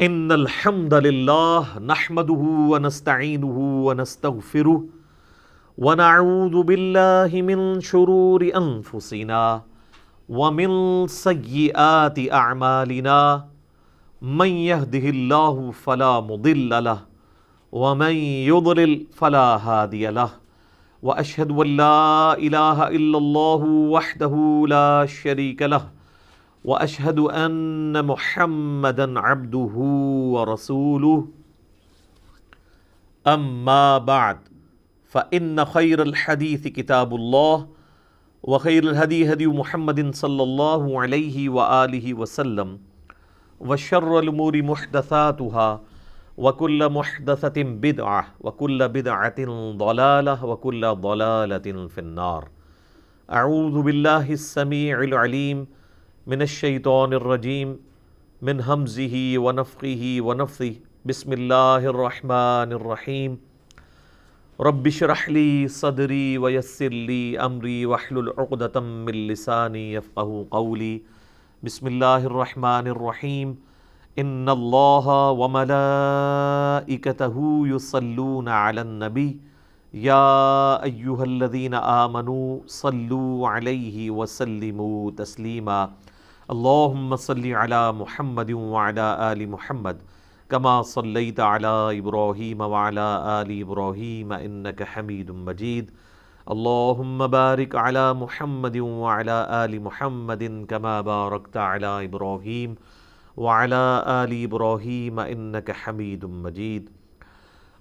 ان الحمد للہ نحمده ونستعینه ونستغفره ونعوذ باللہ من شرور انفسنا ومن سیئات اعمالنا من يهده الله فلا مضل له ومن يضلل فلا هادي له واشهد ان لا اله الا الله وحده لا شريك له واشهد ان محمدا عبده ورسوله اما بعد فان خير الحديث كتاب الله وخير الهدي هدي محمد صلى الله عليه واله وسلم وشر الامور محدثاتها وكل محدثة بدعة وكل بدعة ضلالة وكل ضلالة في النار. اعوذ بالله السميع العليم من الشیطان الرجیم من ہمزہ ونفخہ ونفثہ بسم اللہ الرحمن الرحیم رب اشرح لی صدری ویسر لی امری واحلل عقدۃ من لسانی یفقہوا قولی بسم اللہ الرحمن الرحیم ان اللہ وملائکتہ یصلون علی النبی یا ایہا الذین آمنوا صلوا علیہ وسلموا تسلیما اللہم صلی علی محمد وعلی آل محمد کما صلیت علی ابراہیم وعلی آل ابراہیم انک حمید مجید اللہم بارک علی محمد وعلی آل محمد کما بارکت علی ابراہیم وعلی آل ابراہیم انک حمید مجید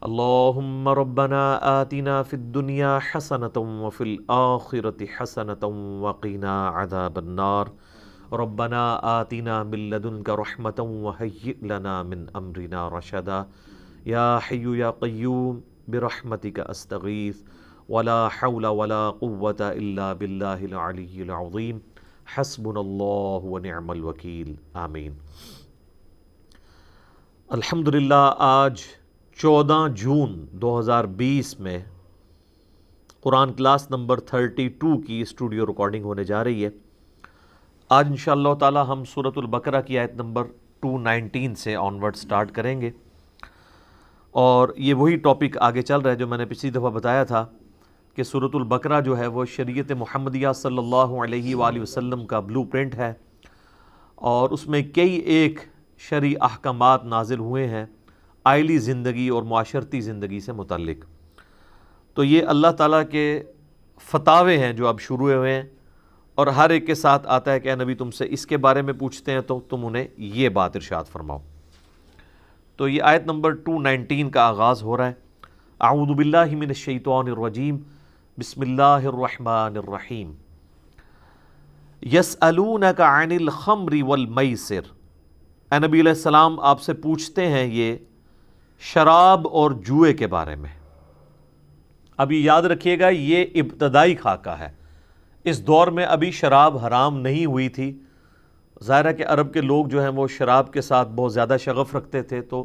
اللہم ربنا آتنا فی الدنیا حسنۃ وفی الآخرۃ حسنۃ وقنا عذاب النار ربنا آتنا من لدنک رحمۃ وہیئ لنا من امرنا رشدا یا حی یا قیوم برحمتک استغیث ولا حول ولا قوة الا باللہ العلی العظیم حسبنا اللہ ونعم الوکیل آمین. الحمدللہ آج 14 جون 2020 میں قرآن کلاس نمبر 32 کی اسٹوڈیو ریکارڈنگ ہونے جا رہی ہے. آج انشاءاللہ تعالی ہم سورۃ البقرہ کی آیت نمبر 219 سے آنورڈ سٹارٹ کریں گے، اور یہ وہی ٹاپک آگے چل رہا ہے جو میں نے پچھلی دفعہ بتایا تھا کہ سورۃ البقرہ جو ہے وہ شریعت محمدیہ صلی اللہ علیہ وآلہ وسلم کا بلو پرنٹ ہے، اور اس میں کئی ایک شرعی احکامات نازل ہوئے ہیں آئلی زندگی اور معاشرتی زندگی سے متعلق. تو یہ اللہ تعالیٰ کے فتاوے ہیں جو اب شروع ہوئے ہیں، اور ہر ایک کے ساتھ آتا ہے کہ اے نبی تم سے اس کے بارے میں پوچھتے ہیں تو تم انہیں یہ بات ارشاد فرماؤ. تو یہ آیت نمبر 219 کا آغاز ہو رہا ہے. اعوذ باللہ من الشیطان الرجیم بسم اللہ الرحمن الرحیم. یسألونک عن الخمر والمیسر. اے نبی علیہ السلام آپ سے پوچھتے ہیں یہ شراب اور جوئے کے بارے میں. ابھی یاد رکھیے گا یہ ابتدائی خاکہ ہے، اس دور میں ابھی شراب حرام نہیں ہوئی تھی. ظاہر ہے کہ عرب کے لوگ جو ہیں وہ شراب کے ساتھ بہت زیادہ شغف رکھتے تھے، تو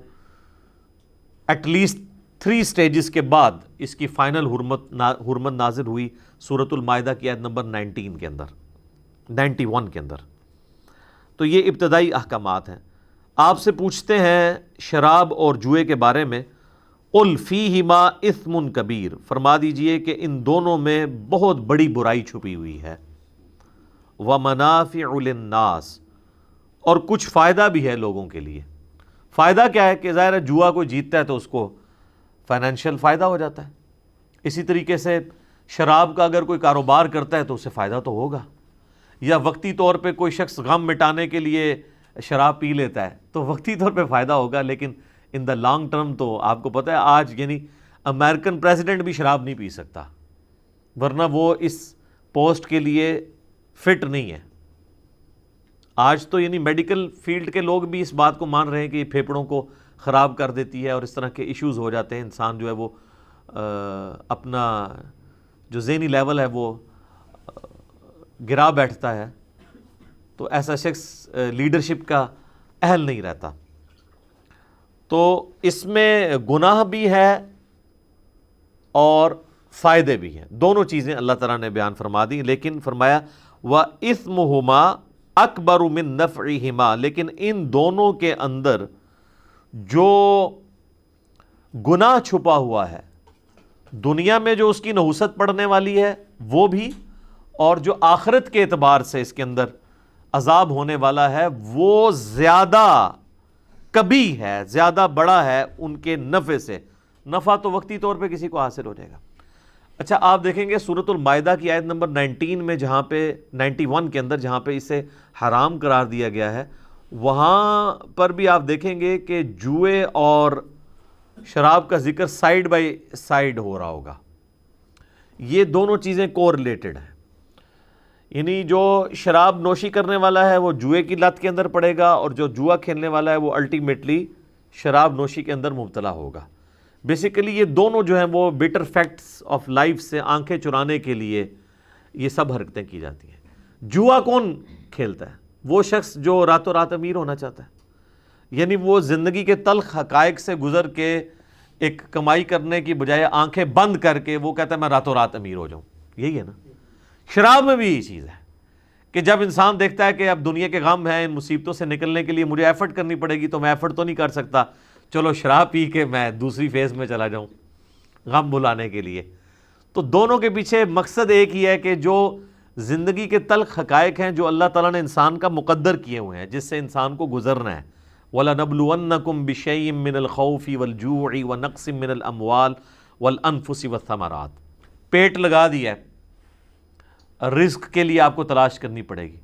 ایٹ لیسٹ 3 سٹیجز کے بعد اس کی فائنل حرمت نازل ہوئی سورۃ المائدہ کی آیت نمبر 91 کے اندر. تو یہ ابتدائی احکامات ہیں. آپ سے پوچھتے ہیں شراب اور جوئے کے بارے میں. قل فیہما اثم کبیر. فرما دیجئے کہ ان دونوں میں بہت بڑی برائی چھپی ہوئی ہے. ومنافع للناس. اور کچھ فائدہ بھی ہے لوگوں کے لیے. فائدہ کیا ہے کہ ظاہر ہے جوا کوئی جیتتا ہے تو اس کو فائنینشیل فائدہ ہو جاتا ہے. اسی طریقے سے شراب کا اگر کوئی کاروبار کرتا ہے تو اسے فائدہ تو ہوگا، یا وقتی طور پہ کوئی شخص غم مٹانے کے لیے شراب پی لیتا ہے تو وقتی طور پہ فائدہ ہوگا، لیکن ان دا لانگ ٹرم تو آپ کو پتہ ہے آج یعنی امریکن پریزیڈنٹ بھی شراب نہیں پی سکتا، ورنہ وہ اس پوسٹ کے لیے فٹ نہیں ہے. آج تو یعنی میڈیکل فیلڈ کے لوگ بھی اس بات کو مان رہے ہیں کہ یہ پھیپھڑوں کو خراب کر دیتی ہے اور اس طرح کے ایشوز ہو جاتے ہیں. انسان جو ہے وہ اپنا جو ذہنی لیول ہے وہ گرا بیٹھتا ہے، تو ایسا شخص لیڈرشپ کا اہل نہیں رہتا. تو اس میں گناہ بھی ہے اور فائدے بھی ہیں، دونوں چیزیں اللہ تعالیٰ نے بیان فرما دی. لیکن فرمایا وَإِثْمُهُمَا أَكْبَرُ مِن نَفْعِهِمَا، لیکن ان دونوں کے اندر جو گناہ چھپا ہوا ہے دنیا میں جو اس کی نحوست پڑنے والی ہے وہ بھی، اور جو آخرت کے اعتبار سے اس کے اندر عذاب ہونے والا ہے وہ زیادہ کبھی ہے، زیادہ بڑا ہے ان کے نفع سے۔ نفع تو وقتی طور پہ کسی کو حاصل ہو جائے گا۔ اچھا آپ دیکھیں گے سورۃ المائدہ کی آیت نمبر 19 میں، جہاں پہ 91 کے اندر جہاں پہ اسے حرام قرار دیا گیا ہے، وہاں پر بھی آپ دیکھیں گے کہ جوئے اور شراب کا ذکر سائیڈ بائی سائیڈ ہو رہا ہوگا۔ یہ دونوں چیزیں کو ریلیٹڈ ہیں، یعنی جو شراب نوشی کرنے والا ہے وہ جوئے کی لت کے اندر پڑے گا، اور جو جوا کھیلنے والا ہے وہ الٹیمیٹلی شراب نوشی کے اندر مبتلا ہوگا۔ بیسیکلی یہ دونوں جو ہیں وہ بیٹر فیکٹس آف لائف سے آنکھیں چرانے کے لیے یہ سب حرکتیں کی جاتی ہیں۔ جوا کون کھیلتا ہے؟ وہ شخص جو راتوں رات امیر ہونا چاہتا ہے، یعنی وہ زندگی کے تلخ حقائق سے گزر کے ایک کمائی کرنے کی بجائے آنکھیں بند کر کے وہ کہتا ہے میں راتوں رات امیر ہو جاؤں۔ یہی ہے نا، شراب میں بھی یہی چیز ہے کہ جب انسان دیکھتا ہے کہ اب دنیا کے غم ہیں، ان مصیبتوں سے نکلنے کے لیے مجھے ایفرٹ کرنی پڑے گی، تو میں ایفرٹ تو نہیں کر سکتا، چلو شراب پی کے میں دوسری فیز میں چلا جاؤں غم بھلانے کے لیے۔ تو دونوں کے پیچھے مقصد ایک ہی ہے کہ جو زندگی کے تلخ حقائق ہیں جو اللہ تعالیٰ نے انسان کا مقدر کیے ہوئے ہیں، جس سے انسان کو گزرنا ہے، وَلَنَبْلُوَنَّكُمْ بِشَيْءٍ مِّنَ الْخَوْفِ وَالْجُوعِ وَنَقْصٍ مِّنَ الْأَمْوَالِ وَالْأَنفُسِ وَالثَّمَرَاتِ۔ پیٹ لگا دیا ہے، رزق کے لیے آپ کو تلاش کرنی پڑے گی۔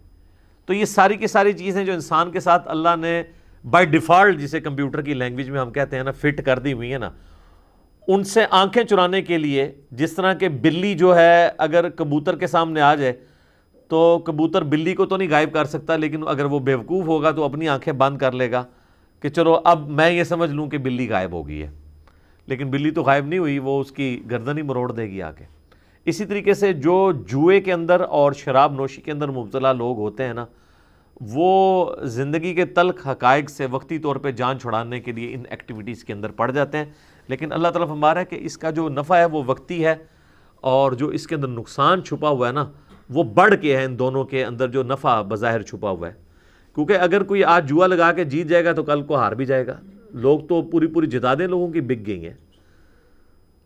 تو یہ ساری کی ساری چیزیں جو انسان کے ساتھ اللہ نے بائی ڈیفالٹ، جسے کمپیوٹر کی لینگویج میں ہم کہتے ہیں نا، فٹ کر دی ہوئی ہے نا، ان سے آنکھیں چرانے کے لیے، جس طرح کہ بلی جو ہے اگر کبوتر کے سامنے آ جائے تو کبوتر بلی کو تو نہیں غائب کر سکتا، لیکن اگر وہ بیوقوف ہوگا تو اپنی آنکھیں بند کر لے گا کہ چلو اب میں یہ سمجھ لوں کہ بلی غائب ہو گئی ہے، لیکن بلی تو غائب نہیں ہوئی، وہ اس کی گردن ہی مروڑ دے گی آ کے۔ اسی طریقے سے جو جوئے کے اندر اور شراب نوشی کے اندر مبتلا لوگ ہوتے ہیں نا، وہ زندگی کے تلخ حقائق سے وقتی طور پہ جان چھڑانے کے لیے ان ایکٹیویٹیز کے اندر پڑ جاتے ہیں، لیکن اللہ تعالیٰ فرما رہا ہے کہ اس کا جو نفع ہے وہ وقتی ہے، اور جو اس کے اندر نقصان چھپا ہوا ہے نا وہ بڑھ کے ہے ان دونوں کے اندر جو نفع بظاہر چھپا ہوا ہے۔ کیونکہ اگر کوئی آج جوا لگا کے جیت جائے گا تو کل کو ہار بھی جائے گا۔ لوگ تو پوری پوری جدادیں لوگوں کی بک گئی ہیں،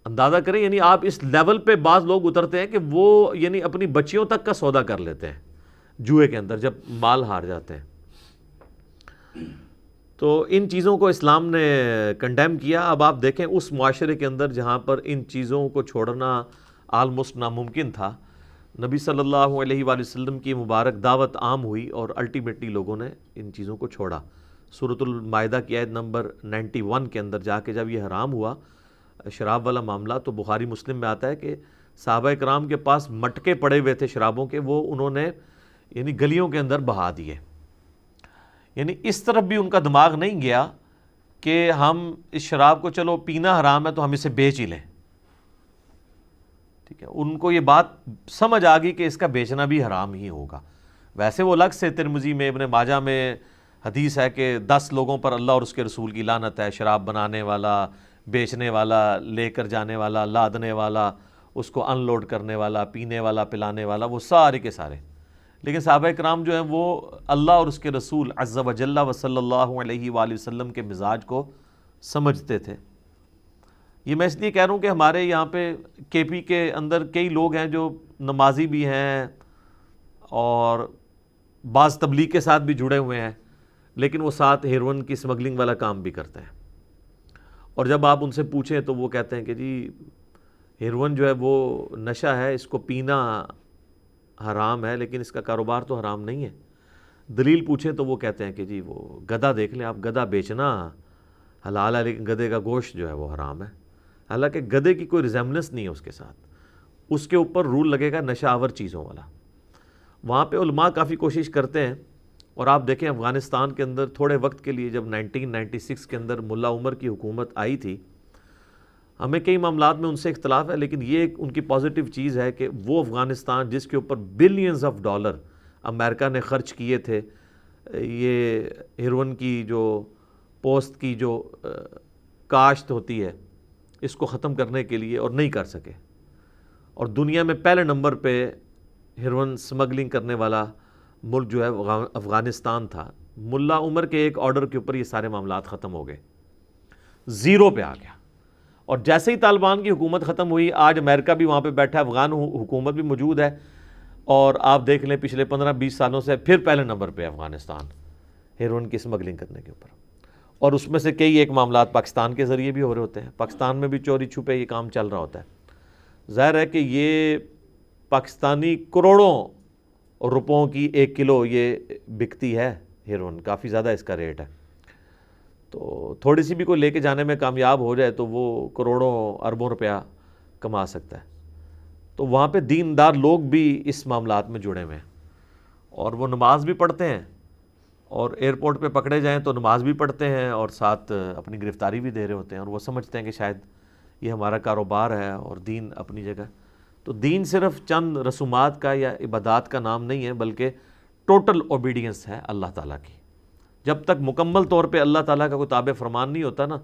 اندازہ کریں، یعنی آپ اس لیول پہ بعض لوگ اترتے ہیں کہ وہ یعنی اپنی بچیوں تک کا سودا کر لیتے ہیں جوئے کے اندر جب مال ہار جاتے ہیں۔ تو ان چیزوں کو اسلام نے کنڈیم کیا۔ اب آپ دیکھیں اس معاشرے کے اندر جہاں پر ان چیزوں کو چھوڑنا آلموسٹ ناممکن تھا، نبی صلی اللہ علیہ وآلہ وسلم کی مبارک دعوت عام ہوئی اور الٹیمیٹلی لوگوں نے ان چیزوں کو چھوڑا۔ سورۃ المائدہ کی آیت نمبر 91 کے اندر جا کے جب یہ حرام ہوا شراب والا معاملہ، تو بخاری مسلم میں آتا ہے کہ صحابہ کرام کے پاس مٹکے پڑے ہوئے تھے شرابوں کے، وہ انہوں نے یعنی گلیوں کے اندر بہا دیے۔ یعنی اس طرف بھی ان کا دماغ نہیں گیا کہ ہم اس شراب کو چلو پینا حرام ہے تو ہم اسے بیچ ہی لیں، ٹھیک ہے، ان کو یہ بات سمجھ آ گئی کہ اس کا بیچنا بھی حرام ہی ہوگا۔ ویسے وہ الگ سے ترمذی میں ابن ماجہ میں حدیث ہے کہ 10 لوگوں پر اللہ اور اس کے رسول کی لعنت ہے، شراب بنانے والا، بیچنے والا، لے کر جانے والا، لادنے والا، اس کو ان لوڈ کرنے والا، پینے والا، پلانے والا، وہ سارے کے سارے۔ لیکن صحابہ کرام جو ہیں وہ اللہ اور اس کے رسول عز و جل و صلی اللہ علیہ وآلہ وسلم کے مزاج کو سمجھتے تھے۔ یہ میں اس لیے کہہ رہا ہوں کہ ہمارے یہاں پہ کے پی کے اندر کئی لوگ ہیں جو نمازی بھی ہیں اور بعض تبلیغ کے ساتھ بھی جڑے ہوئے ہیں، لیکن وہ ساتھ ہیروئن کی سمگلنگ والا کام بھی کرتے ہیں۔ اور جب آپ ان سے پوچھیں تو وہ کہتے ہیں کہ جی ہیروئن جو ہے وہ نشہ ہے، اس کو پینا حرام ہے، لیکن اس کا کاروبار تو حرام نہیں ہے۔ دلیل پوچھیں تو وہ کہتے ہیں کہ جی وہ گدھا دیکھ لیں آپ، گدھا بیچنا حلال ہے لیکن گدھے کا گوشت جو ہے وہ حرام ہے۔ حالانکہ گدھے کی کوئی ریزیمبلنس نہیں ہے اس کے ساتھ، اس کے اوپر رول لگے گا نشہ آور چیزوں والا۔ وہاں پہ علماء کافی کوشش کرتے ہیں، اور آپ دیکھیں افغانستان کے اندر تھوڑے وقت کے لیے جب 1996 کے اندر ملا عمر کی حکومت آئی تھی، ہمیں کئی معاملات میں ان سے اختلاف ہے، لیکن یہ ایک ان کی پازیٹیو چیز ہے کہ وہ افغانستان جس کے اوپر بلینز آف ڈالر امریکہ نے خرچ کیے تھے یہ ہیروئن کی جو پوسٹ کی جو کاشت ہوتی ہے اس کو ختم کرنے کے لیے، اور نہیں کر سکے، اور دنیا میں پہلے نمبر پہ ہیروئن سمگلنگ کرنے والا ملک جو ہے افغانستان تھا۔ ملا عمر کے ایک آرڈر کے اوپر یہ سارے معاملات ختم ہو گئے۔ زیرو پہ آ گیا. اور جیسے ہی طالبان کی حکومت ختم ہوئی، آج امریکہ بھی وہاں پہ بیٹھا ہے، افغان حکومت بھی موجود ہے، اور آپ دیکھ لیں پچھلے 15-20 سالوں سے پھر پہلے نمبر پہ افغانستان ہیروئن کی اسمگلنگ کرنے کے اوپر. اور اس میں سے کئی ایک معاملات پاکستان کے ذریعے بھی ہو رہے ہوتے ہیں، پاکستان میں بھی چوری چھپے یہ کام چل رہا ہوتا ہے. ظاہر ہے کہ یہ پاکستانی کروڑوں روپوں کی 1 کلو یہ بکتی ہے ہیروئن، کافی زیادہ اس کا ریٹ ہے. تو تھوڑی سی بھی کوئی لے کے جانے میں کامیاب ہو جائے تو وہ کروڑوں اربوں روپیہ کما سکتا ہے. تو وہاں پہ دیندار لوگ بھی اس معاملات میں جڑے ہوئے ہیں، اور وہ نماز بھی پڑھتے ہیں، اور ایئرپورٹ پہ پکڑے جائیں تو نماز بھی پڑھتے ہیں اور ساتھ اپنی گرفتاری بھی دے رہے ہوتے ہیں، اور وہ سمجھتے ہیں کہ شاید یہ ہمارا کاروبار ہے اور دین اپنی جگہ. تو دین صرف چند رسومات کا یا عبادات کا نام نہیں ہے، بلکہ ٹوٹل اوبیڈینس ہے اللہ تعالیٰ کی. جب تک مکمل طور پہ اللہ تعالیٰ کا کوئی تابع فرمان نہیں ہوتا نا،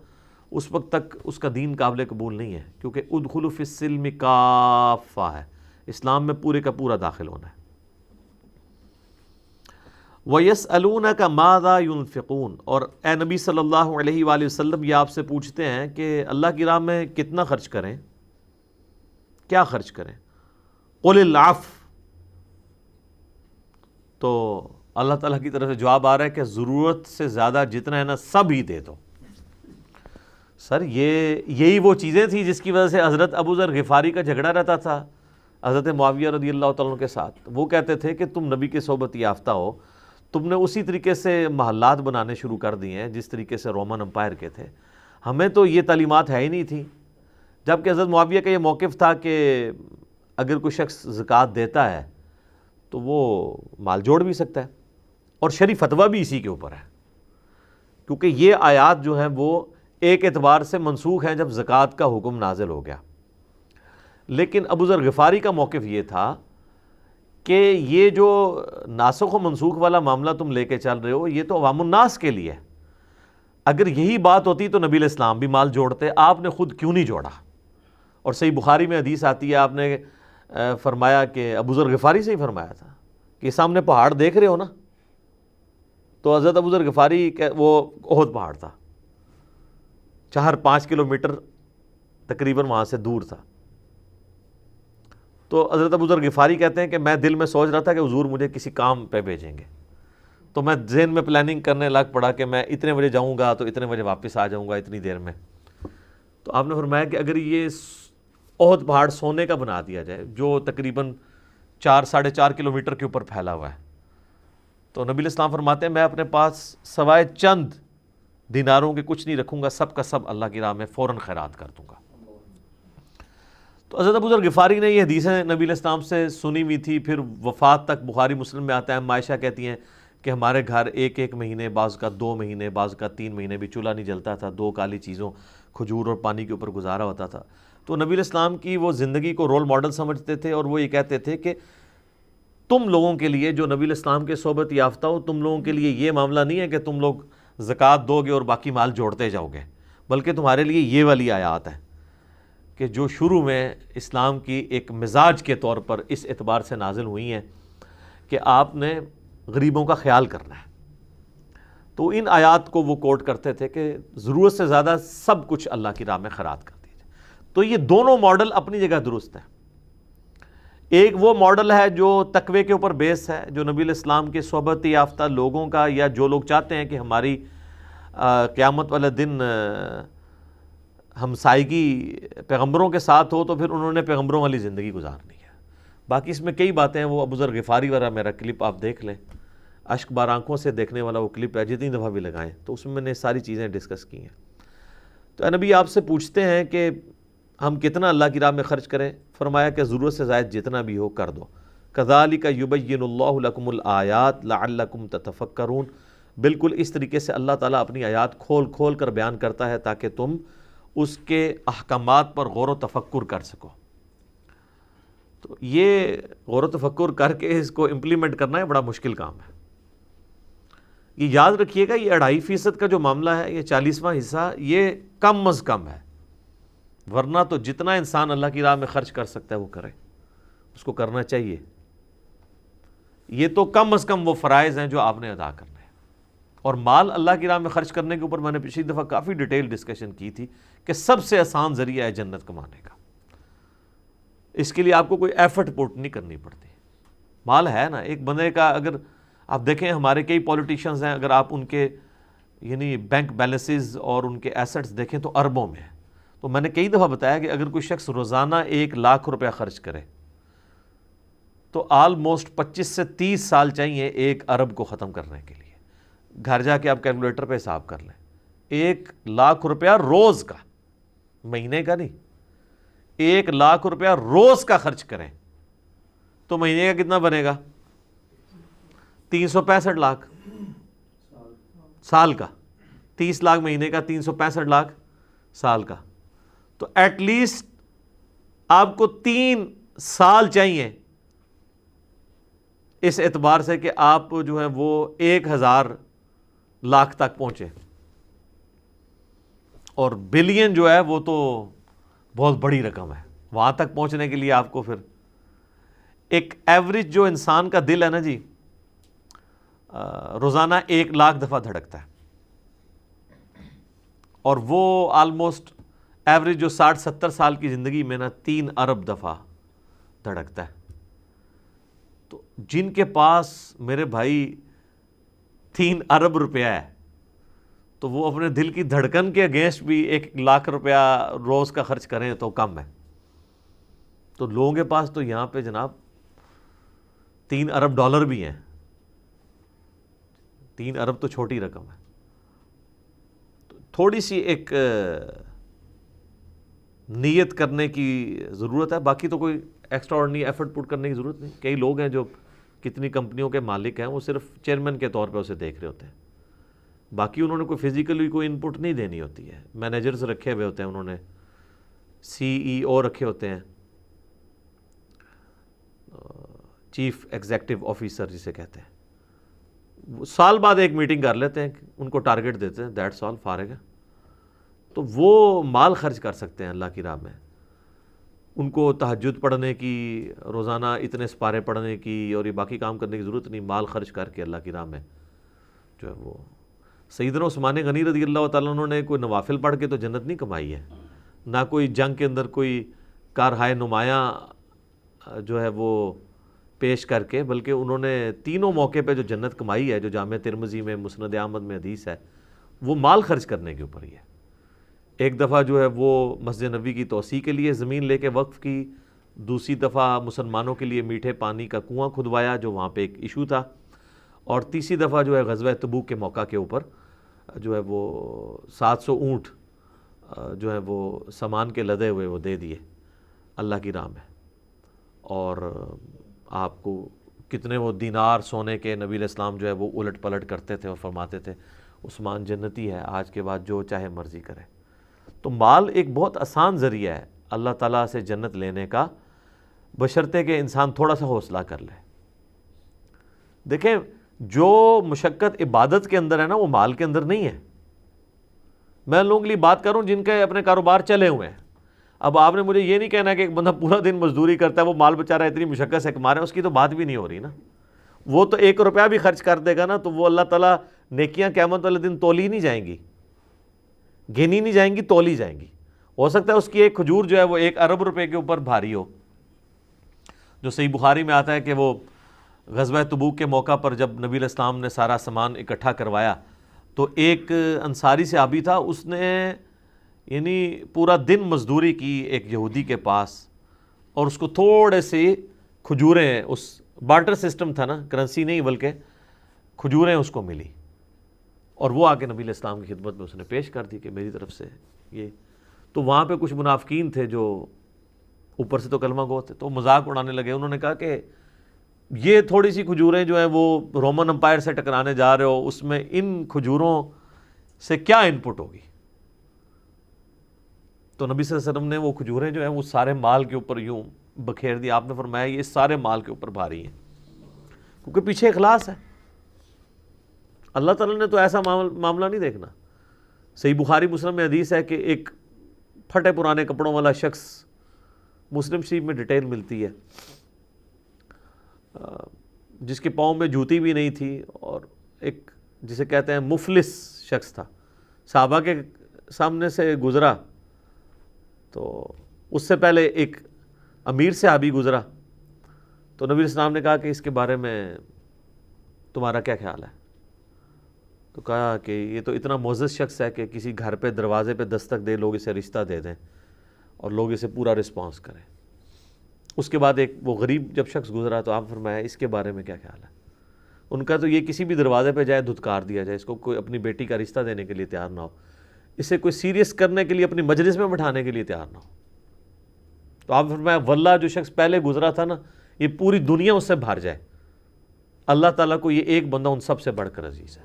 اس وقت تک اس کا دین قابل قبول نہیں ہے، کیونکہ ادخلوا فی السلم کافہ ہے، اسلام میں پورے کا پورا داخل ہونا ہے. وَيَسْأَلُونَكَ مَاذَا يُنْفِقُونَ، اور اے نبی صلی اللہ علیہ وآلہ وسلم یہ آپ سے پوچھتے ہیں کہ اللہ کی راہ میں کتنا خرچ کریں، کیا خرچ کریں. قُلِ الْعَفْوَ، تو اللہ تعالیٰ کی طرف سے جواب آ رہا ہے کہ ضرورت سے زیادہ جتنا ہے نا سب ہی دے دو. سر یہی وہ چیزیں تھیں جس کی وجہ سے حضرت ابو ذر غفاری کا جھگڑا رہتا تھا حضرت معاویہ رضی اللہ تعالیٰ عنہ کے ساتھ. وہ کہتے تھے کہ تم نبی کے صحبت یافتہ ہو، تم نے اسی طریقے سے محلات بنانے شروع کر دیے ہیں جس طریقے سے رومن امپائر کے تھے، ہمیں تو یہ تعلیمات ہے ہی نہیں تھی. جبکہ حضرت معاویہ کا یہ موقف تھا کہ اگر کوئی شخص زکوٰۃ دیتا ہے تو وہ مال جوڑ بھی سکتا ہے، اور شرعی فتویٰ بھی اسی کے اوپر ہے، کیونکہ یہ آیات جو ہیں وہ ایک اعتبار سے منسوخ ہیں جب زکوٰۃ کا حکم نازل ہو گیا. لیکن ابو ذر غفاری کا موقف یہ تھا کہ یہ جو ناسخ و منسوخ والا معاملہ تم لے کے چل رہے ہو یہ تو عوام الناس کے لیے ہے. اگر یہی بات ہوتی تو نبی علیہ السلام بھی مال جوڑتے، آپ نے خود کیوں نہیں جوڑا؟ اور صحیح بخاری میں حدیث آتی ہے، آپ نے فرمایا کہ ابو ذر غفاری سے ہی فرمایا تھا کہ سامنے پہاڑ دیکھ رہے ہو نا، تو حضرت ابو ذر غفاری وہ احد پہاڑ تھا، 4-5 کلومیٹر تقریباً وہاں سے دور تھا. تو حضرت ابو ذر غفاری کہتے ہیں کہ میں دل میں سوچ رہا تھا کہ حضور مجھے کسی کام پہ بھیجیں گے، تو میں ذہن میں پلاننگ کرنے لگ پڑا کہ میں اتنے بجے جاؤں گا تو اتنے بجے واپس آ جاؤں گا اتنی دیر میں. تو آپ نے فرمایا کہ اگر یہ احد پہاڑ سونے کا بنا دیا جائے جو تقریباً 4-4.5 کلومیٹر کے اوپر پھیلا ہوا ہے، تو نبی علیہ السلام فرماتے ہیں میں اپنے پاس سوائے چند دیناروں کے کچھ نہیں رکھوں گا، سب کا سب اللہ کی راہ میں فوراً خیرات کر دوں گا. تو حضرت ابو ذر غفاری نے یہ حدیثیں نبی علیہ السلام سے سنی ہوئی تھی، پھر وفات تک بخاری مسلم میں آتا ہے. عائشہ کہتی ہیں کہ ہمارے گھر ایک مہینے، بعض کا 2 مہینے، بعض کا 3 مہینے بھی چولہا نہیں جلتا تھا، 2 کالی چیزوں کھجور اور پانی کے اوپر گزارا ہوتا تھا. تو نبی علیہ السلام کی وہ زندگی کو رول ماڈل سمجھتے تھے، اور وہ یہ کہتے تھے کہ تم لوگوں کے لیے جو نبی علیہ السلام کے صحبت یافتہ ہو، تم لوگوں کے لیے یہ معاملہ نہیں ہے کہ تم لوگ زکوٰۃ دو گے اور باقی مال جوڑتے جاؤ گے، بلکہ تمہارے لیے یہ والی آیات ہیں کہ جو شروع میں اسلام کی ایک مزاج کے طور پر اس اعتبار سے نازل ہوئی ہیں کہ آپ نے غریبوں کا خیال کرنا ہے. تو ان آیات کو وہ کوٹ کرتے تھے کہ ضرورت سے زیادہ سب کچھ اللہ کی راہ میں خیرات کر دیجیے. تو یہ دونوں ماڈل اپنی جگہ درست ہیں. ایک وہ ماڈل ہے جو تقوی کے اوپر بیس ہے، جو نبی علیہ السلام کے صحبت یافتہ لوگوں کا، یا جو لوگ چاہتے ہیں کہ ہماری قیامت والے دن ہمسائیگی پیغمبروں کے ساتھ ہو، تو پھر انہوں نے پیغمبروں والی زندگی گزارنی ہے. باقی اس میں کئی باتیں ہیں، وہ ابو ذر غفاری والا میرا کلپ آپ دیکھ لیں، اشک بار آنکھوں سے دیکھنے والا وہ کلپ ہے، جتنی دفعہ بھی لگائیں تو اس میں نے ساری چیزیں ڈسکس کی ہیں. تو اے نبی آپ سے پوچھتے ہیں کہ ہم کتنا اللہ کی راہ میں خرچ کریں؟ فرمایا کہ ضرورت سے زائد جتنا بھی ہو کر دو. کذالک یبین اللہ لکم الآیات لعلکم تتفکرون، بالکل اس طریقے سے اللہ تعالیٰ اپنی آیات کھول کھول کر بیان کرتا ہے تاکہ تم اس کے احکامات پر غور و تفکر کر سکو. تو یہ غور و تفکر کر کے اس کو امپلیمنٹ کرنا ہے بڑا مشکل کام ہے. یہ یاد رکھیے گا، یہ 2.5% کا جو معاملہ ہے، یہ 40واں حصہ یہ کم از کم ہے، ورنہ تو جتنا انسان اللہ کی راہ میں خرچ کر سکتا ہے وہ کرے، اس کو کرنا چاہیے. یہ تو کم از کم وہ فرائض ہیں جو آپ نے ادا کرنے ہیں، اور مال اللہ کی راہ میں خرچ کرنے کے اوپر میں نے پچھلی دفعہ کافی ڈیٹیل ڈسکشن کی تھی کہ سب سے آسان ذریعہ ہے جنت کمانے کا. اس کے لیے آپ کو کوئی ایفرٹ پوٹ نہیں کرنی پڑتی. مال ہے نا ایک بندے کا. اگر آپ دیکھیں ہمارے کئی پولیٹیشنز ہیں, اگر آپ ان کے یعنی بینک بیلنسز اور ان کے ایسٹس دیکھیں تو اربوں میں ہیں. تو میں نے کئی دفعہ بتایا کہ اگر کوئی شخص روزانہ 1,00,000 روپیہ خرچ کرے تو آلموسٹ 25 سے 30 سال چاہیے 1 ارب کو ختم کرنے کے لیے. گھر جا کے آپ کیلکولیٹر پہ حساب کر لیں. 1,00,000 روپیہ روز کا, مہینے کا نہیں. 1,00,000 روپیہ روز کا خرچ کریں تو مہینے کا کتنا بنے گا؟ 365 لاکھ. سال کا 30 لاکھ مہینے کا, 365 لاکھ سال کا. تو ایٹ لیسٹ آپ کو 3 سال چاہیے اس اعتبار سے کہ آپ جو ہے وہ 1,000 لاکھ تک پہنچے. اور بلین جو ہے وہ تو بہت بڑی رقم ہے. وہاں تک پہنچنے کے لیے آپ کو پھر ایک ایوریج جو انسان کا دل ہے نا جی, روزانہ 1,00,000 دفعہ دھڑکتا ہے, اور وہ آلموسٹ ایوریج جو 60-70 سال کی زندگی میں نا 3 ارب دفعہ دھڑکتا ہے. تو جن کے پاس میرے بھائی 3 ارب روپیہ ہے تو وہ اپنے دل کی دھڑکن کے اگینسٹ بھی 1,00,000 روپیہ روز کا خرچ کریں تو کم ہے. تو لوگوں کے پاس تو یہاں پہ جناب 3 ارب ڈالر بھی ہیں. 3 ارب تو چھوٹی رقم ہے. تو تھوڑی سی ایک نیت کرنے کی ضرورت ہے. باقی تو کوئی ایکسٹرا آرڈنری ایفرٹ پٹ کرنے کی ضرورت نہیں. کئی لوگ ہیں جو کتنی کمپنیوں کے مالک ہیں, وہ صرف چیئرمین کے طور پہ اسے دیکھ رہے ہوتے ہیں. باقی انہوں نے کوئی فزیکلی کوئی ان پٹ نہیں دینی ہوتی ہے. مینیجرز رکھے ہوئے ہوتے ہیں, انہوں نے CEO رکھے ہوتے ہیں, چیف ایگزیکٹو آفیسر جسے کہتے ہیں. وہ سال بعد ایک میٹنگ کر لیتے ہیں, ان کو ٹارگٹ دیتے ہیں, دیٹس آل, فارغ ہے. تو وہ مال خرچ کر سکتے ہیں اللہ کی راہ میں. ان کو تہجد پڑھنے کی, روزانہ اتنے سپارے پڑھنے کی اور یہ باقی کام کرنے کی ضرورت نہیں. مال خرچ کر کے اللہ کی راہ میں جو ہے وہ. سیدنا عثمان غنی رضی اللہ تعالیٰ عنہ نے کوئی نوافل پڑھ کے تو جنت نہیں کمائی ہے, نہ کوئی جنگ کے اندر کوئی کارہائے نمایاں جو ہے وہ پیش کر کے, بلکہ انہوں نے تینوں موقع پہ جو جنت کمائی ہے, جو جامع ترمذی میں مسند احمد میں حدیث ہے, وہ مال خرچ کرنے کے اوپر ہی ہے. ایک دفعہ جو ہے وہ مسجد نبوی کی توسیع کے لیے زمین لے کے وقف کی. دوسری دفعہ مسلمانوں کے لیے میٹھے پانی کا کنواں کھدوایا جو وہاں پہ ایک ایشو تھا. اور تیسری دفعہ جو ہے غزوہ تبوک کے موقع کے اوپر جو ہے وہ 700 اونٹ جو ہے وہ سامان کے لدے ہوئے وہ دے دیے اللہ کی راہ میں. اور آپ کو کتنے وہ دینار سونے کے نبی علیہ السلام جو ہے وہ الٹ پلٹ کرتے تھے اور فرماتے تھے عثمان جنتی ہے, آج کے بعد جو چاہے مرضی کرے. تو مال ایک بہت آسان ذریعہ ہے اللہ تعالیٰ سے جنت لینے کا, بشرطے کہ انسان تھوڑا سا حوصلہ کر لے. دیکھیں جو مشقت عبادت کے اندر ہے نا, وہ مال کے اندر نہیں ہے. میں لوگوں کے لیے بات کروں جن کے اپنے کاروبار چلے ہوئے ہیں. اب آپ نے مجھے یہ نہیں کہنا کہ ایک بندہ پورا دن مزدوری کرتا ہے, وہ مال بچا رہا ہے, اتنی مشقت سے کما رہا ہے, اس کی تو بات بھی نہیں ہو رہی نا. وہ تو 1 روپیہ بھی خرچ کر دے گا نا, تو وہ اللہ تعالیٰ نیکیاں قیامت والے دن تولی نہیں جائیں گی, گنی نہیں جائیں گی, تولی جائیں گی. ہو سکتا ہے اس کی ایک کھجور جو ہے وہ 1 ارب روپے کے اوپر بھاری ہو. جو صحیح بخاری میں آتا ہے کہ وہ غزوہ تبوک کے موقع پر جب نبی علیہ السلام نے سارا سامان اکٹھا کروایا تو ایک انصاری صحابی تھا, اس نے یعنی پورا دن مزدوری کی ایک یہودی کے پاس, اور اس کو تھوڑے سے کھجوریں, اس بارٹر سسٹم تھا نا, کرنسی نہیں بلکہ کھجوریں اس کو ملی, اور وہ آ کے نبی علیہ السلام کی خدمت میں اس نے پیش کر دی کہ میری طرف سے یہ. تو وہاں پہ کچھ منافقین تھے جو اوپر سے تو کلمہ گو تھے, تو مذاق اڑانے لگے. انہوں نے کہا کہ یہ تھوڑی سی کھجوریں جو ہیں وہ رومن امپائر سے ٹکرانے جا رہے ہو, اس میں ان کھجوروں سے کیا ان پٹ ہوگی. تو نبی صلی اللہ علیہ وسلم نے وہ کھجوریں جو ہیں وہ سارے مال کے اوپر یوں بکھیر دی. آپ نے فرمایا یہ سارے مال کے اوپر بھاری ہیں, کیونکہ پیچھے اخلاص ہے. اللہ تعالیٰ نے تو ایسا معاملہ نہیں دیکھنا. صحیح بخاری مسلم میں حدیث ہے کہ ایک پھٹے پرانے کپڑوں والا شخص, مسلم شریف میں ڈیٹیل ملتی ہے, جس کے پاؤں میں جوتی بھی نہیں تھی, اور ایک جسے کہتے ہیں مفلس شخص تھا، صحابہ کے سامنے سے گزرا تو اس سے پہلے ایک امیر صحابی گزرا، تو نبی السلام نے کہا کہ اس کے بارے میں تمہارا کیا خیال ہے؟ تو کہا کہ یہ تو اتنا معزز شخص ہے کہ کسی گھر پہ دروازے پہ دستک دے لوگ اسے رشتہ دے دیں اور لوگ اسے پورا رسپانس کریں۔ اس کے بعد ایک وہ غریب جب شخص گزرا تو آپ فرمایا اس کے بارے میں کیا خیال ہے؟ ان کا تو یہ کسی بھی دروازے پہ جائے دھتکار دیا جائے، اس کو کوئی اپنی بیٹی کا رشتہ دینے کے لیے تیار نہ ہو، اسے کوئی سیریس کرنے کے لیے اپنی مجلس میں بٹھانے کے لیے تیار نہ ہو۔ تو آپ فرمایا واللہ جو شخص پہلے گزرا تھا نا، یہ پوری دنیا اس سے بھر جائے، اللہ تعالیٰ کو یہ ایک بندہ ان سب سے بڑھ کر عزیز ہے۔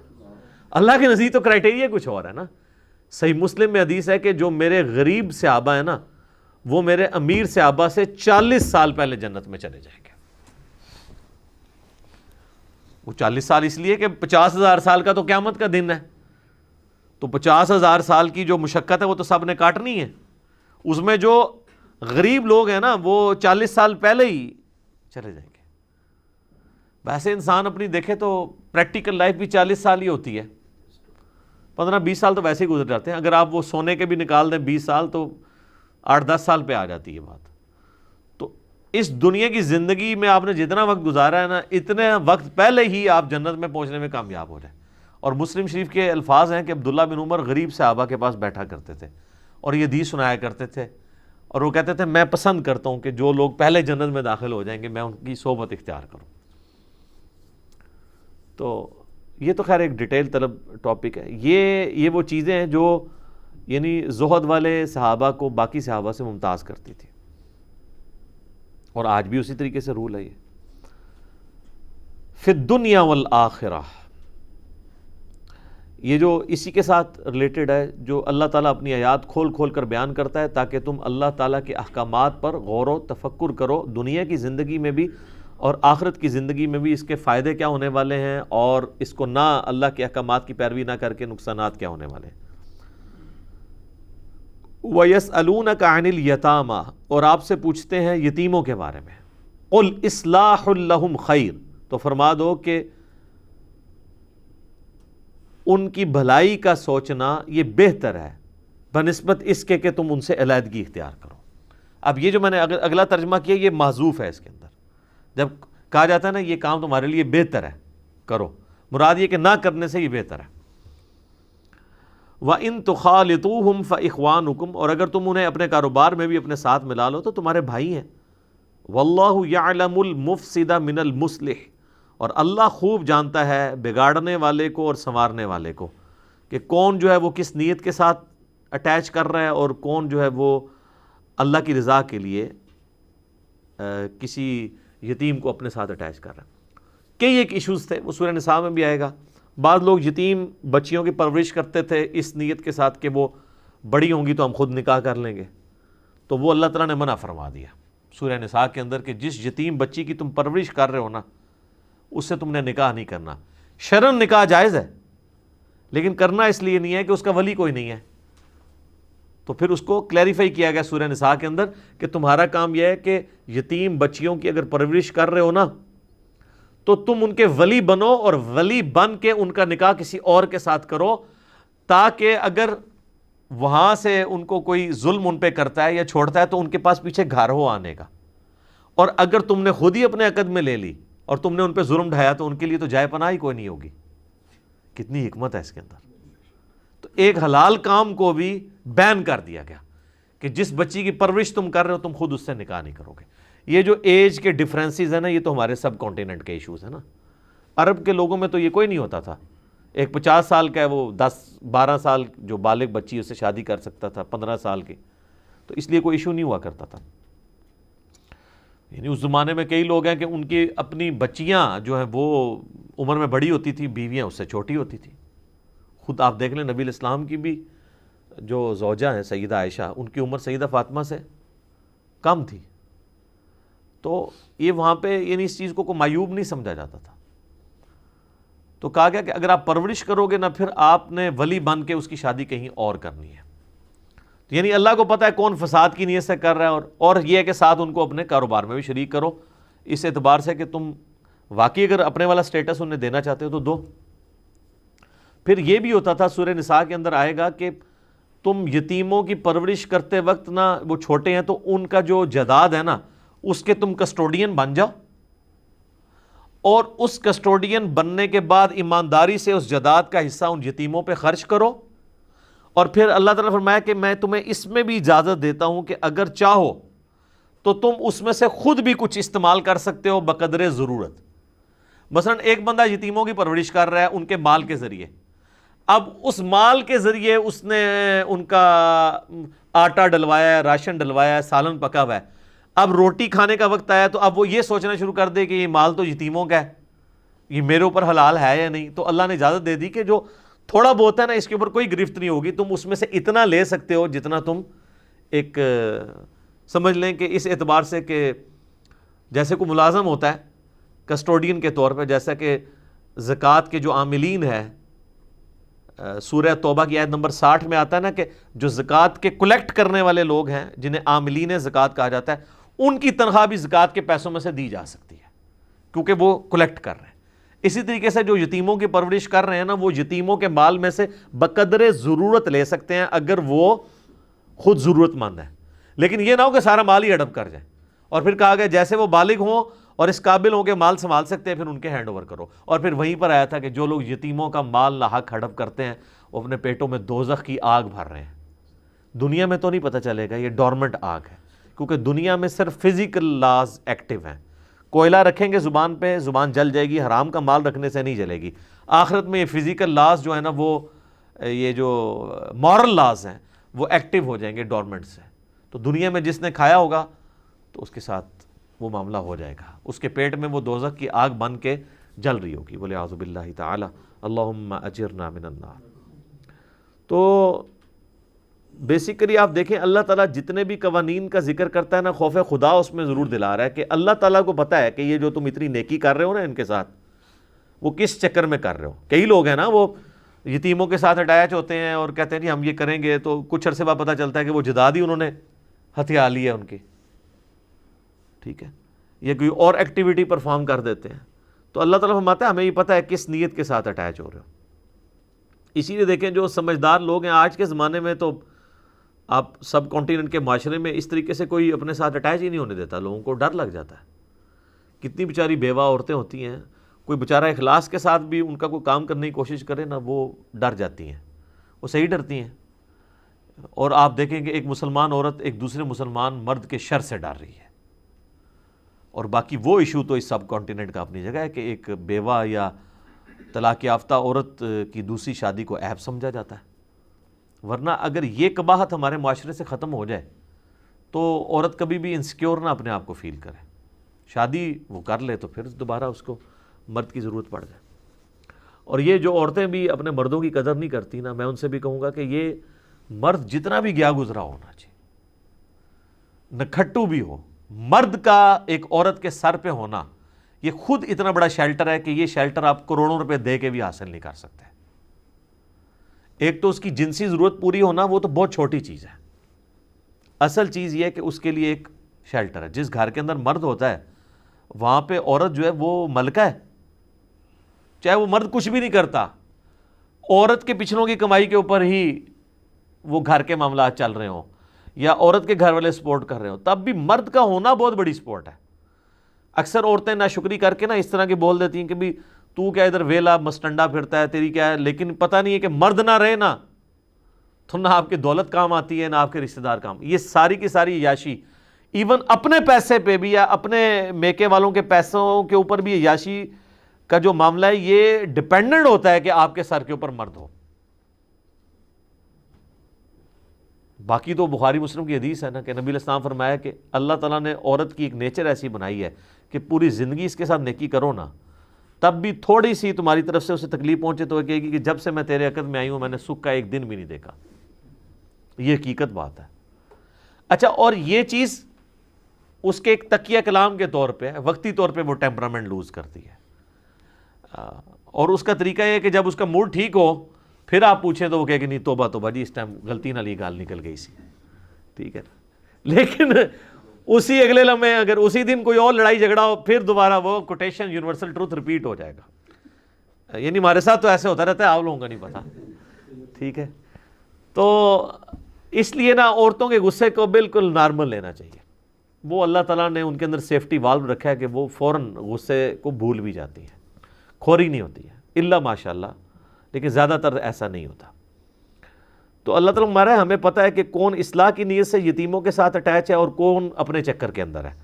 اللہ کے نزدیک تو کرائٹیریا کچھ اور ہے نا۔ صحیح مسلم میں حدیث ہے کہ جو میرے غریب صحابہ ہیں نا، وہ میرے امیر صحابہ سے 40 سال پہلے جنت میں چلے جائیں گے۔ وہ 40 سال اس لیے کہ 50,000 سال کا تو قیامت کا دن ہے، تو 50,000 سال کی جو مشقت ہے وہ تو سب نے کاٹنی ہے۔ اس میں جو غریب لوگ ہیں نا وہ 40 سال پہلے ہی چلے جائیں گے۔ ویسے انسان اپنی دیکھے تو پریکٹیکل لائف بھی 40 سال ہی ہوتی ہے، 15-20 سال تو ویسے ہی گزر جاتے ہیں۔ اگر آپ وہ سونے کے بھی نکال دیں 20 سال تو 8-10 سال پہ آ جاتی ہے بات۔ تو اس دنیا کی زندگی میں آپ نے جتنا وقت گزارا ہے نا، اتنے وقت پہلے ہی آپ جنت میں پہنچنے میں کامیاب ہو جائیں۔ اور مسلم شریف کے الفاظ ہیں کہ عبداللہ بن عمر غریب صحابہ کے پاس بیٹھا کرتے تھے اور یہ حدیث سنایا کرتے تھے، اور وہ کہتے تھے میں پسند کرتا ہوں کہ جو لوگ پہلے جنت میں داخل ہو جائیں گے میں ان کی صحبت اختیار کروں۔ تو یہ تو خیر ایک ڈیٹیل طلب ٹاپک ہے۔ یہ وہ چیزیں ہیں جو یعنی زہد والے صحابہ کو باقی صحابہ سے ممتاز کرتی تھی، اور آج بھی اسی طریقے سے رول ہے۔ یہ فی الدنیا والآخرہ، یہ جو اسی کے ساتھ ریلیٹڈ ہے، جو اللہ تعالیٰ اپنی آیات کھول کھول کر بیان کرتا ہے تاکہ تم اللہ تعالیٰ کے احکامات پر غور و تفکر کرو، دنیا کی زندگی میں بھی اور آخرت کی زندگی میں بھی اس کے فائدے کیا ہونے والے ہیں، اور اس کو نہ اللہ کے احکامات کی پیروی نہ کر کے نقصانات کیا ہونے والے ہیں۔ وَيَسْأَلُونَكَ عَنِ الْيَتَامَى، اور آپ سے پوچھتے ہیں یتیموں کے بارے میں۔ قُلْ إِصْلَاحٌ لَهُمْ خَيْرٌ، تو فرما دو کہ ان کی بھلائی کا سوچنا یہ بہتر ہے بنسبت اس کے کہ تم ان سے علیحدگی اختیار کرو۔ اب یہ جو میں نے اگلا ترجمہ کیا یہ محذوف ہے، اس کے اندر جب کہا جاتا ہے نا یہ کام تمہارے لیے بہتر ہے کرو، مراد یہ کہ نہ کرنے سے یہ بہتر ہے۔ وَإِن تُخَالِطُوهُمْ فَإِخْوَانُكُمْ، اور اگر تم انہیں اپنے کاروبار میں بھی اپنے ساتھ ملا لو تو تمہارے بھائی ہیں۔ وَاللَّهُ يَعْلَمُ الْمُفْسِدَ مِنَ الْمُصْلِحِ، اور اللہ خوب جانتا ہے بگاڑنے والے کو اور سنوارنے والے کو، کہ کون جو ہے وہ کس نیت کے ساتھ اٹیچ کر رہا ہے اور کون جو ہے وہ اللہ کی رضا کے لیے کسی یتیم کو اپنے ساتھ اٹیچ کر رہا ہے۔ کئی ایک ایشوز تھے، وہ سورہ نساء میں بھی آئے گا۔ بعض لوگ یتیم بچیوں کی پرورش کرتے تھے اس نیت کے ساتھ کہ وہ بڑی ہوں گی تو ہم خود نکاح کر لیں گے، تو وہ اللہ تعالیٰ نے منع فرما دیا سورہ نساء کے اندر کہ جس یتیم بچی کی تم پرورش کر رہے ہو نا اس سے تم نے نکاح نہیں کرنا۔ شرعاً نکاح جائز ہے لیکن کرنا اس لیے نہیں ہے کہ اس کا ولی کوئی نہیں ہے، تو پھر اس کو کلیریفائی کیا گیا سورہ نساء کے اندر کہ تمہارا کام یہ ہے کہ یتیم بچیوں کی اگر پرورش کر رہے ہو نا تو تم ان کے ولی بنو، اور ولی بن کے ان کا نکاح کسی اور کے ساتھ کرو، تاکہ اگر وہاں سے ان کو کوئی ظلم ان پہ کرتا ہے یا چھوڑتا ہے تو ان کے پاس پیچھے گھر ہو آنے کا۔ اور اگر تم نے خود ہی اپنے عقد میں لے لی اور تم نے ان پہ ظلم ڈھایا تو ان کے لیے تو جائے پناہ ہی کوئی نہیں ہوگی۔ کتنی حکمت ہے اس کے اندر۔ تو ایک حلال کام کو بھی بین کر دیا گیا کہ جس بچی کی پرورش تم کر رہے ہو تم خود اس سے نکاح نہیں کرو گے۔ یہ جو ایج کے ڈفرینسز ہیں نا، یہ تو ہمارے سب کانٹیننٹ کے ایشوز ہیں نا۔ عرب کے لوگوں میں تو یہ کوئی نہیں ہوتا تھا، ایک 50 سال کا ہے وہ 10-12 سال جو بالغ بچی اس سے شادی کر سکتا تھا 15 سال کی، تو اس لیے کوئی ایشو نہیں ہوا کرتا تھا۔ یعنی اس زمانے میں کئی لوگ ہیں کہ ان کی اپنی بچیاں جو ہیں وہ عمر میں بڑی ہوتی تھی، بیویاں اس سے چھوٹی ہوتی تھی۔ خود آپ دیکھ لیں نبی الاسلام کی بھی جو زوجہ ہیں سیدہ عائشہ، ان کی عمر سیدہ فاطمہ سے کم تھی، تو یہ وہاں پہ یعنی اس چیز کو کوئی معیوب نہیں سمجھا جاتا تھا۔ تو کہا گیا کہ اگر آپ پرورش کرو گے نا پھر آپ نے ولی بن کے اس کی شادی کہیں اور کرنی ہے۔ تو یعنی اللہ کو پتہ ہے کون فساد کی نیت سے کر رہا ہے، اور یہ ہے کہ ساتھ ان کو اپنے کاروبار میں بھی شریک کرو، اس اعتبار سے کہ تم واقعی اگر اپنے والا سٹیٹس انہیں دینا چاہتے ہو تو دو۔ پھر یہ بھی ہوتا تھا، سورہ نساء کے اندر آئے گا کہ تم یتیموں کی پرورش کرتے وقت نا، وہ چھوٹے ہیں تو ان کا جو جائیداد ہے نا اس کے تم کسٹوڈین بن جاؤ، اور اس کسٹوڈین بننے کے بعد ایمانداری سے اس جائیداد کا حصہ ان یتیموں پہ خرچ کرو. اور پھر اللہ تعالیٰ نے فرمایا کہ میں تمہیں اس میں بھی اجازت دیتا ہوں کہ اگر چاہو تو تم اس میں سے خود بھی کچھ استعمال کر سکتے ہو بقدر ضرورت. مثلا ایک بندہ یتیموں کی پرورش کر رہا ہے ان کے مال کے ذریعے، اب اس مال کے ذریعے اس نے ان کا آٹا ڈلوایا ہے، راشن ڈلوایا ہے، سالن پکا ہوا ہے، اب روٹی کھانے کا وقت آیا تو اب وہ یہ سوچنا شروع کر دے کہ یہ مال تو یتیموں کا ہے، یہ میرے اوپر حلال ہے یا نہیں. تو اللہ نے اجازت دے دی کہ جو تھوڑا بہت ہے نا اس کے اوپر کوئی گرفت نہیں ہوگی، تم اس میں سے اتنا لے سکتے ہو جتنا تم ایک سمجھ لیں کہ اس اعتبار سے کہ جیسے کوئی ملازم ہوتا ہے کسٹوڈین کے طور پہ، جیسا کہ زکوٰۃ کے جو عاملین ہے، سورہ توبہ کی آیت نمبر 60 میں آتا ہے نا کہ جو زکوٰۃ کے کلیکٹ کرنے والے لوگ ہیں جنہیں عاملین زکوٰۃ کہا جاتا ہے، ان کی تنخواہ بھی زکوٰۃ کے پیسوں میں سے دی جا سکتی ہے کیونکہ وہ کلیکٹ کر رہے ہیں. اسی طریقے سے جو یتیموں کی پرورش کر رہے ہیں نا، وہ یتیموں کے مال میں سے بقدر ضرورت لے سکتے ہیں اگر وہ خود ضرورت مند ہے، لیکن یہ نہ ہو کہ سارا مال ہی ہڑپ کر جائے. اور پھر کہا گیا جیسے وہ بالغ ہوں اور اس قابل ہوں کہ مال سنبھال سکتے ہیں پھر ان کے ہینڈ اوور کرو. اور پھر وہیں پر آیا تھا کہ جو لوگ یتیموں کا مال ناحق ہڑپ کرتے ہیں وہ اپنے پیٹوں میں دوزخ کی آگ بھر رہے ہیں. دنیا میں تو نہیں پتہ چلے گا، یہ ڈورمنٹ آگ ہے، کیونکہ دنیا میں صرف فزیکل لاز ایکٹیو ہیں. کوئلہ رکھیں گے زبان پہ، زبان جل جائے گی، حرام کا مال رکھنے سے نہیں جلے گی. آخرت میں یہ فزیکل لاز جو ہے نا، وہ یہ جو مورل لاز ہیں وہ ایکٹیو ہو جائیں گے ڈورمنٹ سے. تو دنیا میں جس نے کھایا ہوگا تو اس کے ساتھ وہ معاملہ ہو جائے گا، اس کے پیٹ میں وہ دوزخ کی آگ بن کے جل رہی ہوگی. بولے اعوذ باللہ تعالی، اللہم اجرنا من النار. تو بیسیکلی آپ دیکھیں اللہ تعالیٰ جتنے بھی قوانین کا ذکر کرتا ہے نا، خوف خدا اس میں ضرور دلا رہا ہے کہ اللہ تعالیٰ کو پتہ ہے کہ یہ جو تم اتنی نیکی کر رہے ہو نا ان کے ساتھ، وہ کس چکر میں کر رہے ہو. کئی لوگ ہیں نا وہ یتیموں کے ساتھ اٹیچ ہوتے ہیں اور کہتے ہیں جی ہم یہ کریں گے، تو کچھ عرصے بعد پتہ چلتا ہے کہ وہ جداد ہی انہوں نے ہتھیار لی ہے ان کی، ٹھیک ہے، یہ کوئی اور ایکٹیویٹی پرفارم کر دیتے ہیں. تو اللہ تعالیٰ فرماتا ہے ہمیں یہ پتہ ہے کس نیت کے ساتھ اٹیچ ہو رہے ہو. اسی لیے دیکھیں جو سمجھدار لوگ ہیں آج کے زمانے میں، تو آپ سب کانٹیننٹ کے معاشرے میں اس طریقے سے کوئی اپنے ساتھ اٹیچ ہی نہیں ہونے دیتا، لوگوں کو ڈر لگ جاتا ہے. کتنی بیچاری بیوہ عورتیں ہوتی ہیں، کوئی بیچارہ اخلاص کے ساتھ بھی ان کا کوئی کام کرنے کی کوشش کرے نا، وہ ڈر جاتی ہیں، وہ صحیح ڈرتی ہیں. اور آپ دیکھیں کہ ایک مسلمان عورت ایک دوسرے مسلمان مرد کے شر سے ڈر رہی ہے. اور باقی وہ ایشو تو اس سب کانٹیننٹ کا اپنی جگہ ہے کہ ایک بیوہ یا طلاق یافتہ عورت کی دوسری شادی کو عیب سمجھا جاتا ہے. ورنہ اگر یہ قباحت ہمارے معاشرے سے ختم ہو جائے تو عورت کبھی بھی انسیکیور نہ اپنے آپ کو فیل کرے. شادی وہ کر لے تو پھر دوبارہ اس کو مرد کی ضرورت پڑ جائے. اور یہ جو عورتیں بھی اپنے مردوں کی قدر نہیں کرتی نا، میں ان سے بھی کہوں گا کہ یہ مرد جتنا بھی گیا گزرا ہونا چاہیے، نکھٹو بھی ہو، مرد کا ایک عورت کے سر پہ ہونا یہ خود اتنا بڑا شیلٹر ہے کہ یہ شیلٹر آپ کروڑوں روپے دے کے بھی حاصل نہیں کر سکتے. ایک تو اس کی جنسی ضرورت پوری ہونا، وہ تو بہت چھوٹی چیز ہے. اصل چیز یہ ہے کہ اس کے لیے ایک شیلٹر ہے. جس گھر کے اندر مرد ہوتا ہے وہاں پہ عورت جو ہے وہ ملکہ ہے، چاہے وہ مرد کچھ بھی نہیں کرتا، عورت کے پچھلوں کی کمائی کے اوپر ہی وہ گھر کے معاملات چل رہے ہوں یا عورت کے گھر والے سپورٹ کر رہے ہوں، تب بھی مرد کا ہونا بہت بڑی سپورٹ ہے. اکثر عورتیں ناشکری کر کے نا اس طرح کی بول دیتی ہیں کہ بھی تو کیا ادھر ویلا مستنڈا پھرتا ہے، تیری کیا ہے، لیکن پتہ نہیں ہے کہ مرد نہ رہے نا تو نہ آپ کی دولت کام آتی ہے نہ آپ کے رشتہ دار کام. یہ ساری کی ساری عیاشی، ایون اپنے پیسے پہ بھی یا اپنے میکے والوں کے پیسوں کے اوپر بھی عیاشی کا جو معاملہ ہے یہ ڈیپینڈنٹ ہوتا ہے کہ آپ کے سر کے اوپر مرد ہو. باقی تو بخاری مسلم کی حدیث ہے نا کہ نبی علیہ السلام فرمایا کہ اللہ تعالیٰ نے عورت کی ایک نیچر ایسی بنائی ہے کہ پوری زندگی اس کے ساتھ نیکی کرو نا، تب بھی تھوڑی سی تمہاری طرف سے اسے تکلیف پہنچے تو وہ کہے گی کہ جب سے میں تیرے عقد میں آئی ہوں میں نے سکھ کا ایک دن بھی نہیں دیکھا. یہ حقیقت بات ہے. اچھا، اور یہ چیز اس کے ایک تکیہ کلام کے طور پہ وقتی طور پہ وہ ٹیمپرامنٹ لوز کرتی ہے. اور اس کا طریقہ یہ ہے کہ جب اس کا موڈ ٹھیک ہو پھر آپ پوچھیں تو وہ کہے کہ نہیں توبہ توبہ جی اس ٹائم غلطی نہ لی گال نکل گئی سی، ٹھیک ہے. لیکن اسی اگلے لمحے اگر اسی دن کوئی اور لڑائی جھگڑا ہو پھر دوبارہ وہ کوٹیشن یونیورسل ٹروتھ ریپیٹ ہو جائے گا. یعنی ہمارے ساتھ تو ایسے ہوتا رہتا ہے، آپ لوگوں کا نہیں پتا، ٹھیک ہے. تو اس لیے نا عورتوں کے غصے کو بالکل نارمل لینا چاہیے. وہ اللہ تعالیٰ نے ان کے اندر سیفٹی والو رکھا ہے کہ وہ فوراً غصے کو بھول بھی جاتی ہیں، کھوری نہیں ہوتی ہے الا ماشاء اللہ، لیکن زیادہ تر ایسا نہیں ہوتا. تو اللہ تعالیٰ ہمارا ہمیں پتہ ہے کہ کون اصلاح کی نیت سے یتیموں کے ساتھ اٹیچ ہے اور کون اپنے چکر کے اندر ہے.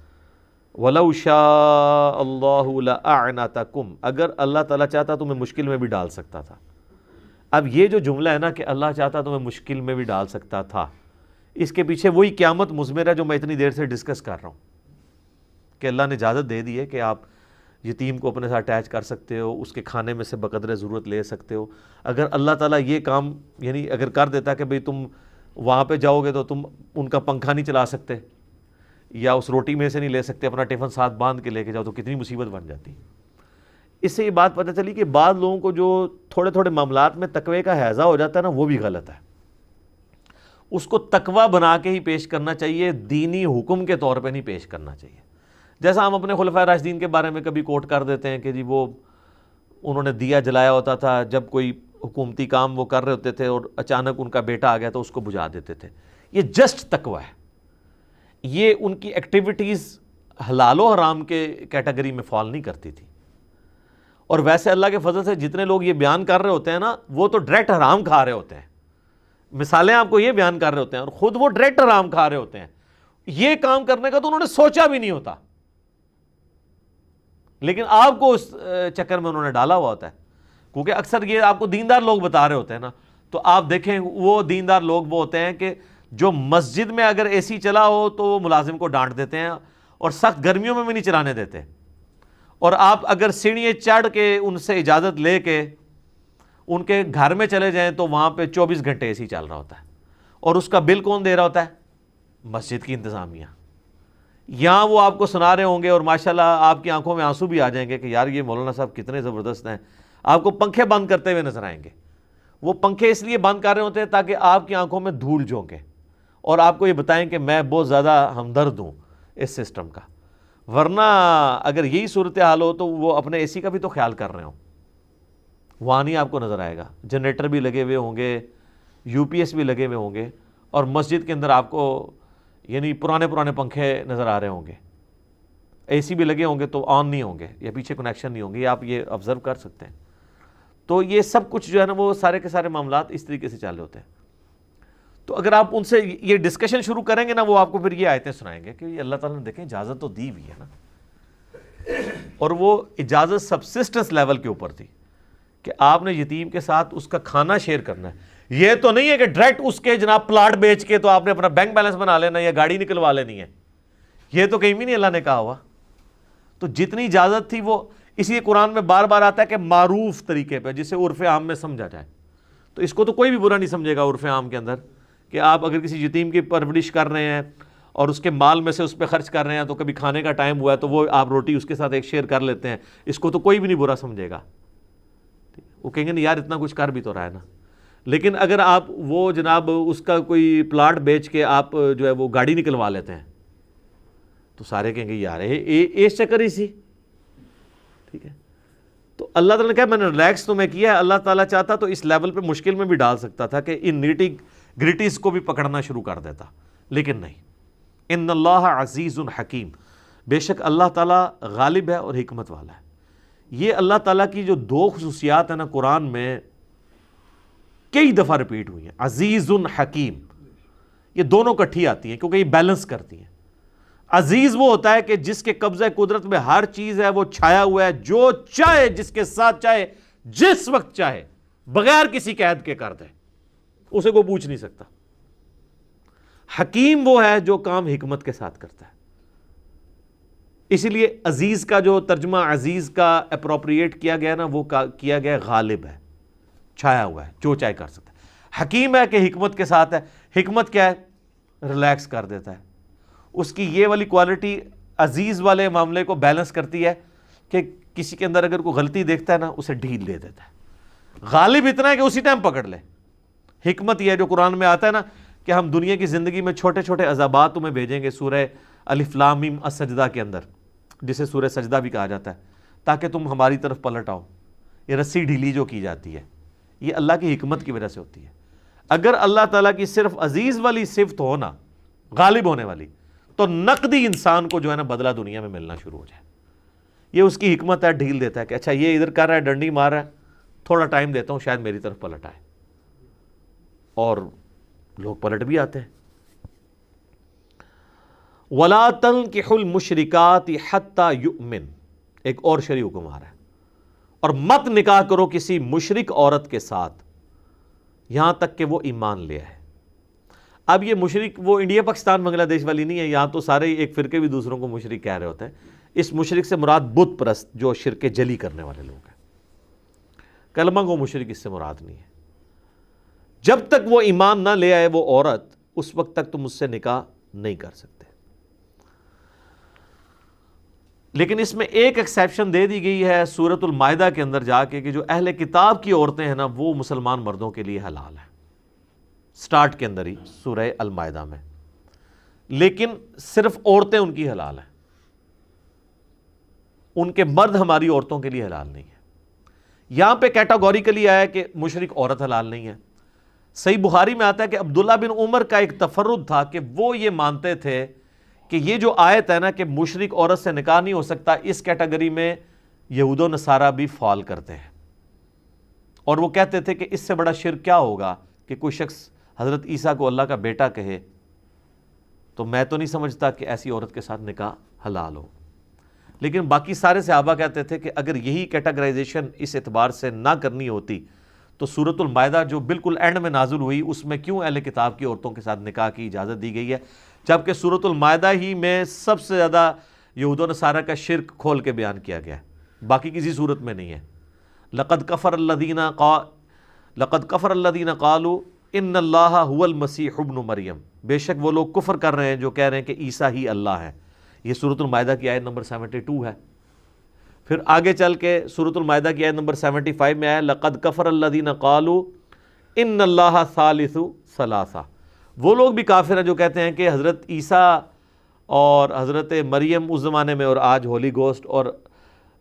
وَلَوْ شَاءَ اللَّهُ لَأَعْنَتَكُمْ، اگر اللہ تعالیٰ چاہتا تمہیں مشکل میں بھی ڈال سکتا تھا. اب یہ جو جملہ ہے نا کہ اللہ چاہتا تمہیں مشکل میں بھی ڈال سکتا تھا، اس کے پیچھے وہی قیامت مضمر ہے جو میں اتنی دیر سے ڈسکس کر رہا ہوں کہ اللہ نے اجازت دے دی ہے کہ آپ یتیم کو اپنے ساتھ اٹیچ کر سکتے ہو، اس کے کھانے میں سے بقدر ضرورت لے سکتے ہو. اگر اللہ تعالیٰ یہ کام یعنی اگر کر دیتا کہ بھئی تم وہاں پہ جاؤ گے تو تم ان کا پنکھا نہیں چلا سکتے یا اس روٹی میں سے نہیں لے سکتے، اپنا ٹفن ساتھ باندھ کے لے کے جاؤ، تو کتنی مصیبت بن جاتی. اس سے یہ بات پتہ چلی کہ بعض لوگوں کو جو تھوڑے تھوڑے معاملات میں تقوی کا ہیضہ ہو جاتا ہے نا، وہ بھی غلط ہے. اس کو تقوی بنا کے ہی پیش کرنا چاہیے، دینی حکم کے طور پہ نہیں پیش کرنا چاہیے. جیسا ہم اپنے خلفائے راشدین کے بارے میں کبھی کوٹ کر دیتے ہیں کہ جی وہ انہوں نے دیا جلایا ہوتا تھا جب کوئی حکومتی کام وہ کر رہے ہوتے تھے اور اچانک ان کا بیٹا آ گیا تو اس کو بجھا دیتے تھے. یہ جسٹ تقوی ہے، یہ ان کی ایکٹیویٹیز حلال و حرام کے کیٹیگری میں فال نہیں کرتی تھی. اور ویسے اللہ کے فضل سے جتنے لوگ یہ بیان کر رہے ہوتے ہیں نا، وہ تو ڈائریکٹ حرام کھا رہے ہوتے ہیں. مثالیں آپ کو یہ بیان کر رہے ہوتے ہیں اور خود وہ ڈائریکٹ حرام کھا رہے ہوتے ہیں. یہ کام کرنے کا تو انہوں نے سوچا بھی نہیں ہوتا، لیکن آپ کو اس چکر میں انہوں نے ڈالا ہوا ہوتا ہے. کیونکہ اکثر یہ آپ کو دیندار لوگ بتا رہے ہوتے ہیں نا، تو آپ دیکھیں وہ دیندار لوگ وہ ہوتے ہیں کہ جو مسجد میں اگر اے سی چلا ہو تو وہ ملازم کو ڈانٹ دیتے ہیں اور سخت گرمیوں میں بھی نہیں چلانے دیتے. اور آپ اگر سیڑھیاں چڑھ کے ان سے اجازت لے کے ان کے گھر میں چلے جائیں تو وہاں پہ 24 گھنٹے اے سی چل رہا ہوتا ہے. اور اس کا بل کون دے رہا ہوتا ہے؟ مسجد کی انتظامیہ. یہاں وہ آپ کو سنا رہے ہوں گے اور ماشاءاللہ آپ کی آنکھوں میں آنسو بھی آ جائیں گے کہ یار یہ مولانا صاحب کتنے زبردست ہیں. آپ کو پنکھے بند کرتے ہوئے نظر آئیں گے. وہ پنکھے اس لیے بند کر رہے ہوتے ہیں تاکہ آپ کی آنکھوں میں دھول جھونکے اور آپ کو یہ بتائیں کہ میں بہت زیادہ ہمدرد ہوں اس سسٹم کا. ورنہ اگر یہی صورتحال ہو تو وہ اپنے اے سی کا بھی تو خیال کر رہے ہوں. وہاں نہیں آپ کو نظر آئے گا. جنریٹر بھی لگے ہوئے ہوں گے، یو پی ایس بھی لگے ہوئے ہوں گے، اور مسجد کے اندر آپ کو یعنی پرانے پنکھے نظر آ رہے ہوں گے. اے سی بھی لگے ہوں گے تو آن نہیں ہوں گے یا پیچھے کنیکشن نہیں ہوں گے. یہ آپ یہ آبزرو کر سکتے ہیں. تو یہ سب کچھ جو ہے نا وہ سارے کے سارے معاملات اس طریقے سے چل رہے ہوتے ہیں. تو اگر آپ ان سے یہ ڈسکشن شروع کریں گے نا، وہ آپ کو پھر یہ آیتیں سنائیں گے کہ یہ اللہ تعالیٰ نے دیکھیں اجازت تو دی ہوئی ہے نا. اور وہ اجازت سبسسٹنس لیول کے اوپر تھی کہ آپ نے یتیم کے ساتھ اس کا کھانا شیئر کرنا ہے. یہ تو نہیں ہے کہ ڈائریکٹ اس کے جناب پلاٹ بیچ کے تو آپ نے اپنا بینک بیلنس بنا لینا یا گاڑی نکلوا لینی ہے. یہ تو کہیں بھی نہیں اللہ نے کہا ہوا. تو جتنی اجازت تھی وہ اسی لیے قرآن میں بار بار آتا ہے کہ معروف طریقے پہ، جسے عرف عام میں سمجھا جائے. تو اس کو تو کوئی بھی برا نہیں سمجھے گا عرف عام کے اندر کہ آپ اگر کسی یتیم کی پرورش کر رہے ہیں اور اس کے مال میں سے اس پہ خرچ کر رہے ہیں، تو کبھی کھانے کا ٹائم ہوا ہے تو وہ آپ روٹی اس کے ساتھ ایک شیئر کر لیتے ہیں. اس کو تو کوئی بھی نہیں برا سمجھے گا. وہ کہیں گے نہیں یار اتنا کچھ کر بھی تو رہا ہے نا. لیکن اگر آپ وہ جناب اس کا کوئی پلاٹ بیچ کے آپ جو ہے وہ گاڑی نکلوا لیتے ہیں تو سارے کہیں گے یار اس چکر ہی سی. ٹھیک ہے. تو اللہ تعالیٰ نے کہا میں نے ریلیکس تمہیں کیا ہے. اللہ تعالیٰ چاہتا تو اس لیول پہ مشکل میں بھی ڈال سکتا تھا کہ ان نیٹی گریٹیز کو بھی پکڑنا شروع کر دیتا، لیکن نہیں. ان اللہ عزیز حکیم، بے شک اللہ تعالیٰ غالب ہے اور حکمت والا ہے. یہ اللہ تعالیٰ کی جو دو خصوصیات ہیں نا قرآن میں کئی دفعہ ریپیٹ ہوئی ہیں، عزیز حکیم. یہ دونوں کٹھی آتی ہیں کیونکہ یہ بیلنس کرتی ہیں. عزیز وہ ہوتا ہے کہ جس کے قبضہ قدرت میں ہر چیز ہے، وہ چھایا ہوا ہے، جو چاہے جس کے ساتھ چاہے جس وقت چاہے بغیر کسی قید کے کر دے، اسے کوئی پوچھ نہیں سکتا. حکیم وہ ہے جو کام حکمت کے ساتھ کرتا ہے. اسی لیے عزیز کا جو ترجمہ عزیز کا اپروپریٹ کیا گیا نا، وہ کیا گیا غالب ہے، چھایا ہوا ہے، جو چاہے کر سکتا ہے. حکیم ہے کہ حکمت کے ساتھ ہے. حکمت کیا ہے؟ ریلیکس کر دیتا ہے. اس کی یہ والی کوالٹی عزیز والے معاملے کو بیلنس کرتی ہے کہ کسی کے اندر اگر کوئی غلطی دیکھتا ہے نا اسے ڈھیل دے دیتا ہے. غالب اتنا ہے کہ اسی ٹائم پکڑ لے. حکمت یہ ہے جو قرآن میں آتا ہے نا کہ ہم دنیا کی زندگی میں چھوٹے چھوٹے عذابات تمہیں بھیجیں گے سورہ الف لام میم السجدہ کے اندر، جسے سورہ سجدہ بھی کہا جاتا ہے، تاکہ تم ہماری طرف پلٹ آؤ. یہ رسی ڈھیلی جو کی جاتی ہے، یہ اللہ کی حکمت کی وجہ سے ہوتی ہے۔ اگر اللہ تعالیٰ کی صرف عزیز والی صفت ہو نا، غالب ہونے والی، تو نقدی انسان کو جو ہے نا بدلہ دنیا میں ملنا شروع ہو جائے۔ یہ اس کی حکمت ہے، ڈھیل دیتا ہے کہ اچھا یہ ادھر کر رہا ہے، ڈنڈی مار رہا ہے، تھوڑا ٹائم دیتا ہوں شاید میری طرف پلٹ آئے، اور لوگ پلٹ بھی آتے ہیں۔ وَلَا تَنْكِحُوا الْمُشْرِكَاتِ حَتَّى يُؤْمِنْ، ایک اور شرعی حکم آ رہا ہے، اور مت نکاح کرو کسی مشرک عورت کے ساتھ یہاں تک کہ وہ ایمان لے آئے۔ اب یہ مشرک وہ انڈیا پاکستان بنگلہ دیش والی نہیں ہے، یہاں تو سارے ایک فرقے بھی دوسروں کو مشرک کہہ رہے ہوتے ہیں۔ اس مشرک سے مراد بت پرست جو شرک جلی کرنے والے لوگ ہیں، کلمہ گو مشرک اس سے مراد نہیں ہے۔ جب تک وہ ایمان نہ لے آئے وہ عورت، اس وقت تک تم اس سے نکاح نہیں کر سکتے۔ لیکن اس میں ایک ایکسیپشن دے دی گئی ہے سورۃ المائدہ کے اندر جا کے کہ جو اہل کتاب کی عورتیں ہیں نا وہ مسلمان مردوں کے لیے حلال ہیں، سٹارٹ کے اندر ہی سورہ المائدہ میں، لیکن صرف عورتیں ان کی حلال ہیں، ان کے مرد ہماری عورتوں کے لیے حلال نہیں ہے۔ یہاں پہ کیٹاگوریکلی آیا کہ مشرک عورت حلال نہیں ہے۔ صحیح بخاری میں آتا ہے کہ عبداللہ بن عمر کا ایک تفرد تھا کہ وہ یہ مانتے تھے کہ یہ جو آیت ہے نا کہ مشرک عورت سے نکاح نہیں ہو سکتا، اس کیٹیگری میں یہود و نصارہ بھی فال کرتے ہیں، اور وہ کہتے تھے کہ اس سے بڑا شرک کیا ہوگا کہ کوئی شخص حضرت عیسیٰ کو اللہ کا بیٹا کہے، تو میں تو نہیں سمجھتا کہ ایسی عورت کے ساتھ نکاح حلال ہو۔ لیکن باقی سارے صحابہ کہتے تھے کہ اگر یہی کیٹیگرائزیشن اس اعتبار سے نہ کرنی ہوتی تو سورۃ المائدہ جو بالکل اینڈ میں نازل ہوئی اس میں کیوں اہل کتاب کی عورتوں کے ساتھ نکاح کی اجازت دی گئی ہے، جبکہ سورۃ المائدہ ہی میں سب سے زیادہ یہود و نصارہ کا شرک کھول کے بیان کیا گیا ہے، باقی کسی صورت میں نہیں ہے۔ لقد کفر الذین قالوا ان اللہ هو المسیح ابن مریم، بے شک وہ لوگ کفر کر رہے ہیں جو کہہ رہے ہیں کہ عیسیٰ ہی اللہ ہے۔ یہ سورۃ المائدہ کی آیت نمبر 72 ہے۔ پھر آگے چل کے سورۃ المائدہ کی آیت نمبر 75 میں آیا لقد کفر الذین قالوا ان اللہ ثالث ثلاثہ، وہ لوگ بھی کافر ہیں جو کہتے ہیں کہ حضرت عیسیٰ اور حضرت مریم اس زمانے میں اور آج ہولی گوسٹ اور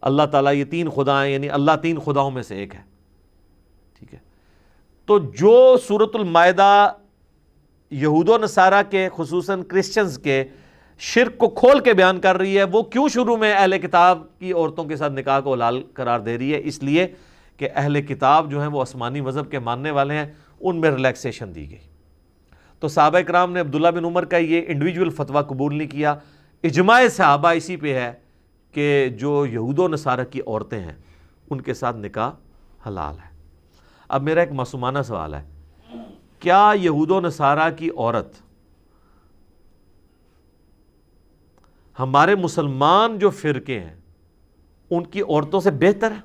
اللہ تعالیٰ یہ تین خدا ہیں، یعنی اللہ تین خداؤں میں سے ایک ہے۔ ٹھیک ہے، تو جو سورۃ المائدہ یہود و نصارہ کے خصوصاً کرسچنز کے شرک کو کھول کے بیان کر رہی ہے، وہ کیوں شروع میں اہل کتاب کی عورتوں کے ساتھ نکاح کو حلال قرار دے رہی ہے؟ اس لیے کہ اہل کتاب جو ہیں وہ آسمانی مذہب کے ماننے والے ہیں، ان میں ریلیکسیشن دی گئی۔ تو صحابہ کرام نے عبداللہ بن عمر کا یہ انڈیویجول فتویٰ قبول نہیں کیا۔ اجماع صحابہ اسی پہ ہے کہ جو یہود و نصارہ کی عورتیں ہیں ان کے ساتھ نکاح حلال ہے۔ اب میرا ایک معصومانہ سوال ہے، کیا یہود و نصارہ کی عورت ہمارے مسلمان جو فرقے ہیں ان کی عورتوں سے بہتر ہے؟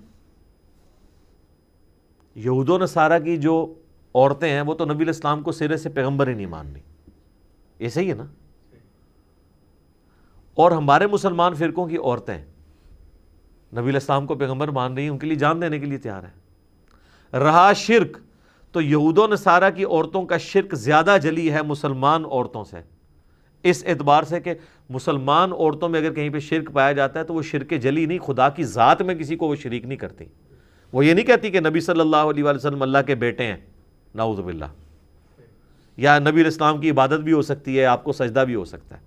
یہود و نصارہ کی جو عورتیں ہیں وہ تو نبی علیہ السلام کو سرے سے پیغمبر ہی نہیں ماننی، یہ صحیح ہے نا؟ اور ہمارے مسلمان فرقوں کی عورتیں نبی علیہ السلام کو پیغمبر مان رہی ہیں، ان کے لیے جان دینے کے لیے تیار ہیں۔ رہا شرک، تو یہود و نصارہ کی عورتوں کا شرک زیادہ جلی ہے مسلمان عورتوں سے، اس اعتبار سے کہ مسلمان عورتوں میں اگر کہیں پہ شرک پایا جاتا ہے تو وہ شرک جلی نہیں، خدا کی ذات میں کسی کو وہ شریک نہیں کرتی۔ وہ یہ نہیں کہتی کہ نبی صلی اللہ علیہ وآلہ وسلم اللہ کے بیٹے ہیں، نعوذ باللہ، یا نبی علیہ السلام کی عبادت بھی ہو سکتی ہے، آپ کو سجدہ بھی ہو سکتا ہے،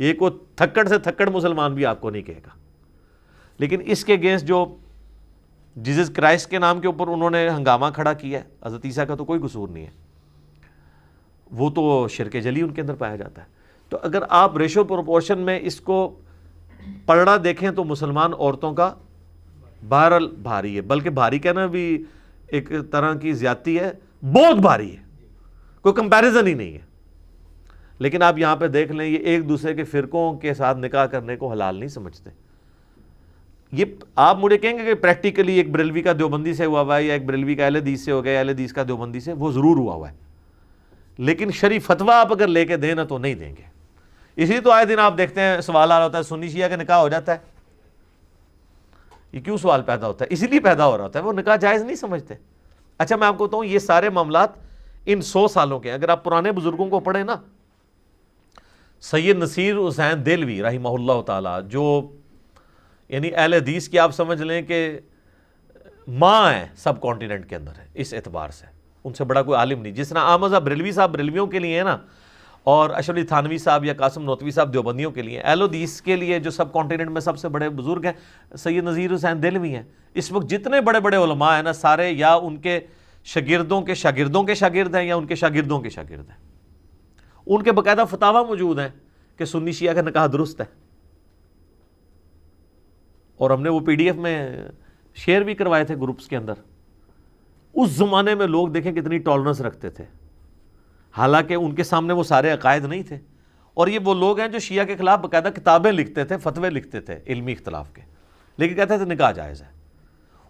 یہ کوئی تھکڑ سے تھکڑ مسلمان بھی آپ کو نہیں کہے گا۔ لیکن اس کے اگینسٹ جو جیزس کرائسٹ کے نام کے اوپر انہوں نے ہنگامہ کھڑا کیا ہے، حضرت عیسیٰ کا تو کوئی قصور نہیں ہے، وہ تو شرک جلی ان کے اندر پایا جاتا ہے۔ تو اگر آپ ریشو پروپورشن میں اس کو پلڑا دیکھیں تو مسلمان عورتوں کا بہرحال بھاری ہے، بلکہ بھاری کہنا بھی ایک طرح کی زیادتی ہے، بہت بھاری ہے، کوئی کمپیریزن ہی نہیں ہے۔ لیکن آپ یہاں پہ دیکھ لیں یہ ایک دوسرے کے فرقوں کے ساتھ نکاح کرنے کو حلال نہیں سمجھتے۔ یہ آپ مجھے کہیں گے کہ پریکٹیکلی ایک بریلوی کا دیوبندی سے ہوا ہے یا ایک بریلوی کا اہل حدیث سے ہو گیا، اہل حدیث کا دیوبندی سے، وہ ضرور ہوا ہے، لیکن شرعی فتویٰ آپ اگر لے کے دیں نا تو نہیں دیں گے۔ اسی تو آئے دن آپ دیکھتے ہیں سوال آ رہا ہوتا ہے سنی شیعہ کا نکاح ہو جاتا ہے، یہ کیوں سوال پیدا ہوتا ہے؟ اسی لیے پیدا ہو رہا ہوتا ہے، وہ نکاح جائز نہیں سمجھتے۔ اچھا میں آپ کو بتاؤں یہ سارے معاملات ان 100 سالوں کے، اگر آپ پرانے بزرگوں کو پڑھیں نا، سید نصیر حسین دہلوی رحمہ اللہ تعالی، جو یعنی اہل حدیث کی آپ سمجھ لیں کہ ماں ہیں سب کانٹیننٹ کے اندر ہے اس اعتبار سے، ان سے بڑا کوئی عالم نہیں. جس طرح احمد بریلوی صاحب بریلویوں کے لیے ہے نا، اور اشرف علی تھانوی صاحب یا قاسم نوتوی صاحب دیوبندیوں کے لیے، اہل حدیث کے لیے جو سب کانٹیننٹ میں سب سے بڑے بزرگ ہیں سید نذیر حسین دہلوی ہیں. اس وقت جتنے بڑے بڑے علماء ہیں نا، سارے یا ان کے شاگردوں کے شاگردوں کے شاگرد ہیں یا ان کے شاگردوں کے شاگرد ہیں. ان کے باقاعدہ فتاویٰ موجود ہیں کہ سنی شیعہ کا نکاح درست ہے، اور ہم نے وہ پی ڈی ایف میں شیئر بھی کروائے تھے گروپس کے اندر. اس زمانے میں لوگ دیکھیں کتنی ٹالرنس رکھتے تھے، حالانکہ ان کے سامنے وہ سارے عقائد نہیں تھے. اور یہ وہ لوگ ہیں جو شیعہ کے خلاف باقاعدہ کتابیں لکھتے تھے، فتوے لکھتے تھے علمی اختلاف کے، لیکن کہتے تھے نکاح جائز ہے.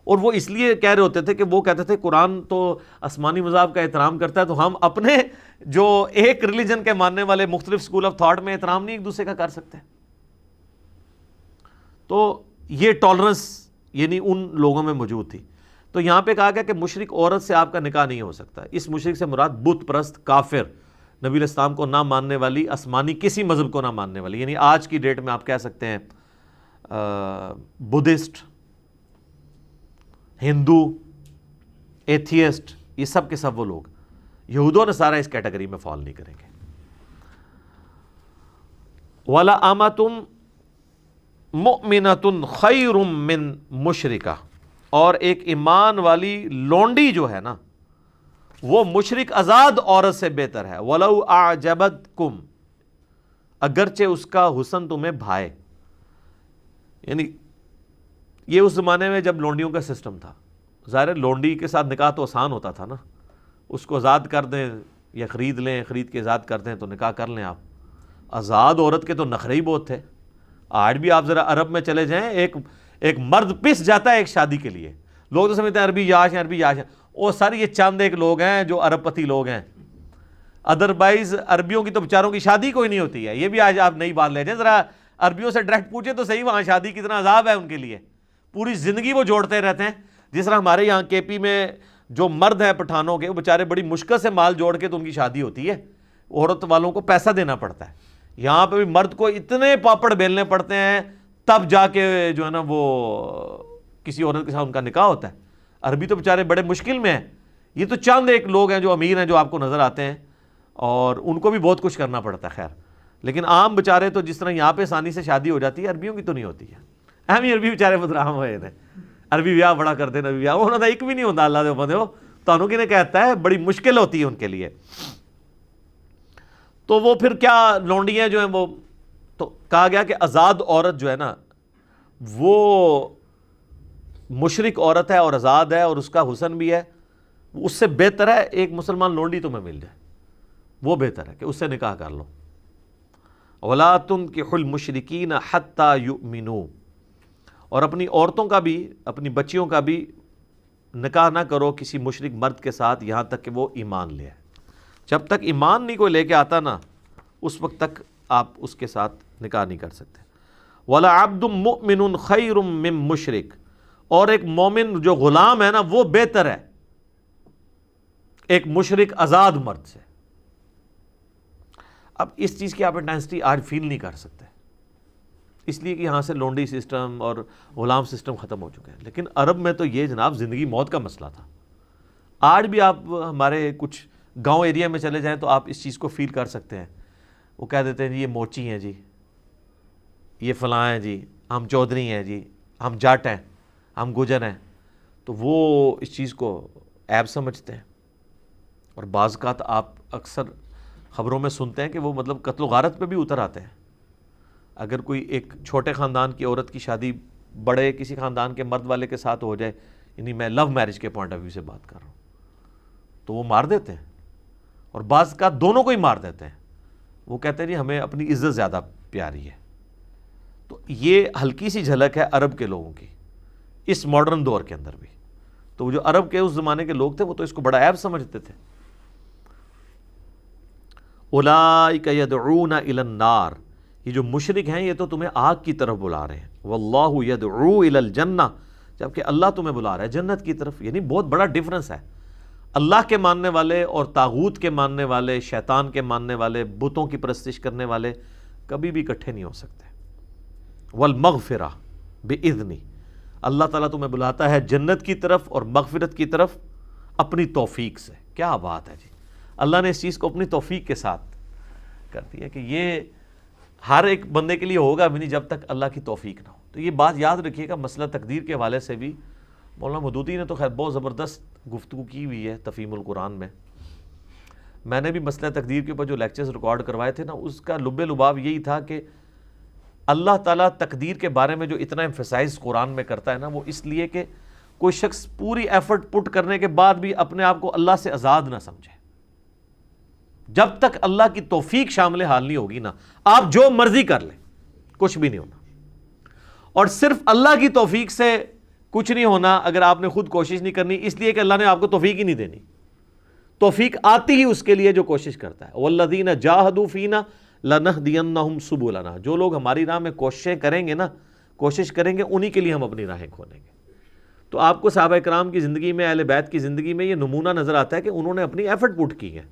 اور وہ اس لیے کہہ رہے ہوتے تھے کہ وہ کہتے تھے قرآن تو آسمانی مذاہب کا احترام کرتا ہے، تو ہم اپنے جو ایک ریلیجن کے ماننے والے مختلف اسکول آف تھاٹ میں احترام نہیں ایک دوسرے کا کر سکتے. تو یہ ٹالرنس یعنی ان لوگوں میں موجود تھی. تو یہاں پہ کہا گیا کہ مشرک عورت سے آپ کا نکاح نہیں ہو سکتا. اس مشرک سے مراد بت پرست، کافر، نبی علیہ السلام کو نہ ماننے والی، آسمانی کسی مذہب کو نہ ماننے والی، یعنی آج کی ڈیٹ میں آپ کہہ سکتے ہیں بدھسٹ، ہندو، ایتھیسٹ، یہ سب کے سب وہ لوگ. یہود و نصارہ اس کیٹیگری میں فال نہیں کریں گے. وَلَا أَمَةٌ مُؤْمِنَةٌ خَيْرٌ مِّن مُشْرِكَةٍ، اور ایک ایمان والی لونڈی جو ہے نا وہ مشرک آزاد عورت سے بہتر ہے. وَلَوْ أَعْجَبَتْكُمْ، اگرچہ اس کا حسن تمہیں بھائے. یعنی یہ اس زمانے میں جب لونڈیوں کا سسٹم تھا. ظاہر لونڈی کے ساتھ نکاح تو آسان ہوتا تھا نا، اس کو آزاد کر دیں یا خرید لیں، خرید کے آزاد کر دیں تو نکاح کر لیں آپ. آزاد عورت کے تو نخرے ہی بہت تھے. آج بھی آپ ذرا عرب میں چلے جائیں، ایک مرد پس جاتا ہے ایک شادی کے لیے. لوگ تو سمجھتے ہیں عربی یاش ہیں، عربی یاش ہیں. وہ سارے یہ چند ایک لوگ ہیں جو عرب پتی لوگ ہیں، ادروائز عربیوں کی تو بیچاروں کی شادی کوئی نہیں ہوتی ہے. یہ بھی آج آپ نئی بات لے جائیں، ذرا عربیوں سے ڈائریکٹ پوچھیں تو صحیح وہاں شادی کتنا عذاب ہے ان کے لیے. پوری زندگی وہ جوڑتے رہتے ہیں. جس طرح ہمارے یہاں کے پی میں جو مرد ہیں پٹھانوں کے، وہ بیچارے بڑی مشکل سے مال جوڑ کے تو ان کی شادی ہوتی ہے، عورت والوں کو پیسہ دینا پڑتا ہے. یہاں پہ بھی مرد کو اتنے پاپڑ بیلنے پڑتے ہیں تب جا کے جو ہے نا وہ کسی عورت کے ساتھ ان کا نکاح ہوتا ہے. عربی تو بیچارے بڑے مشکل میں ہیں. یہ تو چند ایک لوگ ہیں جو امیر ہیں جو آپ کو نظر آتے ہیں، اور ان کو بھی بہت کچھ کرنا پڑتا ہے. خیر، لیکن عام بیچارے تو جس طرح یہاں پہ آسانی سے شادی ہو جاتی ہے، عربیوں کی تو نہیں ہوتی ہے. اہم ہی عربی بیچارے بدرام ہوئے تھے، عربی بیاہ بڑا کرتے ہیں. عربی بیاہ انہوں نے ایک بھی نہیں ہوتا. اللہ دے بندے ہو تو کی نے کہتا ہے بڑی مشکل ہوتی ہے ان کے لیے. تو وہ پھر کیا لونڈیاں جو ہیں وہ، تو کہا گیا کہ آزاد عورت جو ہے نا وہ مشرک عورت ہے اور آزاد ہے اور اس کا حسن بھی ہے، اس سے بہتر ہے ایک مسلمان لونڈی تمہیں مل جائے. وہ بہتر ہے کہ اس سے نکاح کر لو. وَلَا تُنْكِحُوا الْمُشْرِكِينَ حَتَّى يُؤْمِنُوا، اور اپنی عورتوں کا بھی، اپنی بچیوں کا بھی نکاح نہ کرو کسی مشرک مرد کے ساتھ یہاں تک کہ وہ ایمان لے آئے. جب تک ایمان نہیں کوئی لے کے آتا نا، اس وقت تک آپ اس کے ساتھ نکاح نہیں کر سکتے. وَلَا عَبْدٌ مُؤْمِنٌ خَيْرٌ مِّن مُشْرِك، اور ایک مومن جو غلام ہے نا وہ بہتر ہے ایک مشرک آزاد مرد سے. اب اس چیز کی آپ انٹینسٹی آج فیل نہیں کر سکتے، اس لیے کہ یہاں سے لونڈی سسٹم اور غلام سسٹم ختم ہو چکے ہیں. لیکن عرب میں تو یہ جناب زندگی موت کا مسئلہ تھا. آج بھی آپ ہمارے کچھ گاؤں ایریا میں چلے جائیں تو آپ اس چیز کو فیل کر سکتے ہیں. وہ کہہ دیتے ہیں جی یہ موچی ہیں جی، یہ فلاں ہیں جی، ہم چودھری ہیں جی، ہم جٹ ہیں، ہم گجر ہیں. تو وہ اس چیز کو عیب سمجھتے ہیں. اور بعض اوقات آپ اکثر خبروں میں سنتے ہیں کہ وہ مطلب قتل و غارت پہ بھی اتر آتے ہیں. اگر کوئی ایک چھوٹے خاندان کی عورت کی شادی بڑے کسی خاندان کے مرد والے کے ساتھ ہو جائے، یعنی میں لو میرج کے پوائنٹ آف ویو سے بات کر رہا ہوں، تو وہ مار دیتے ہیں. اور بعض کا دونوں کو ہی مار دیتے ہیں. وہ کہتے ہیں جی ہمیں اپنی عزت زیادہ پیاری ہے. تو یہ ہلکی سی جھلک ہے عرب کے لوگوں کی اس ماڈرن دور کے اندر بھی. تو وہ جو عرب کے اس زمانے کے لوگ تھے وہ تو اس کو بڑا عیب سمجھتے تھے. اولئک یدعون الی النار، یہ جو مشرک ہیں یہ تو تمہیں آگ کی طرف بلا رہے ہیں. واللہ یدعو الی الجنہ، جبکہ اللہ تمہیں بلا رہا ہے جنت کی طرف. یعنی بہت بڑا ڈیفرنس ہے. اللہ کے ماننے والے اور طاغوت کے ماننے والے، شیطان کے ماننے والے، بتوں کی پرستش کرنے والے کبھی بھی اکٹھے نہیں ہو سکتے. والمغفرہ بإذنی، اللہ تعالیٰ تمہیں بلاتا ہے جنت کی طرف اور مغفرت کی طرف اپنی توفیق سے. کیا بات ہے جی, اللہ نے اس چیز کو اپنی توفیق کے ساتھ کر دیا کہ یہ ہر ایک بندے کے لیے ہوگا بھی نہیں جب تک اللہ کی توفیق نہ ہو. تو یہ بات یاد رکھیے گا, مسئلہ تقدیر کے حوالے سے بھی مولانا مودودی نے تو خیر بہت زبردست گفتگو کی ہوئی ہے تفہیم القرآن میں. میں نے بھی مسئلہ تقدیر کے اوپر جو لیکچرز ریکارڈ کروائے تھے نا, اس کا لب لباب یہی تھا کہ اللہ تعالیٰ تقدیر کے بارے میں جو اتنا ایمفیسائز قرآن میں کرتا ہے نا, وہ اس لیے کہ کوئی شخص پوری ایفرٹ پٹ کرنے کے بعد بھی اپنے آپ کو اللہ سے آزاد نہ سمجھے. جب تک اللہ کی توفیق شامل حال نہیں ہوگی نا, آپ جو مرضی کر لیں کچھ بھی نہیں ہونا. اور صرف اللہ کی توفیق سے کچھ نہیں ہونا اگر آپ نے خود کوشش نہیں کرنی, اس لیے کہ اللہ نے آپ کو توفیق ہی نہیں دینی. توفیق آتی ہی اس کے لیے جو کوشش کرتا ہے. وَالَّذِينَ جَاهَدُوا فِينَا لَنَهْدِيَنَّهُمْ سُبُلَنَا, جو لوگ ہماری راہ میں کوششیں کریں گے نا, کوشش کریں گے, انہی کے لیے ہم اپنی راہیں کھولیں گے. تو آپ کو صحابہ کرام کی زندگی میں, اہل بیت کی زندگی میں یہ نمونہ نظر آتا ہے کہ انہوں نے اپنی ایفرٹ پٹ کی ہے.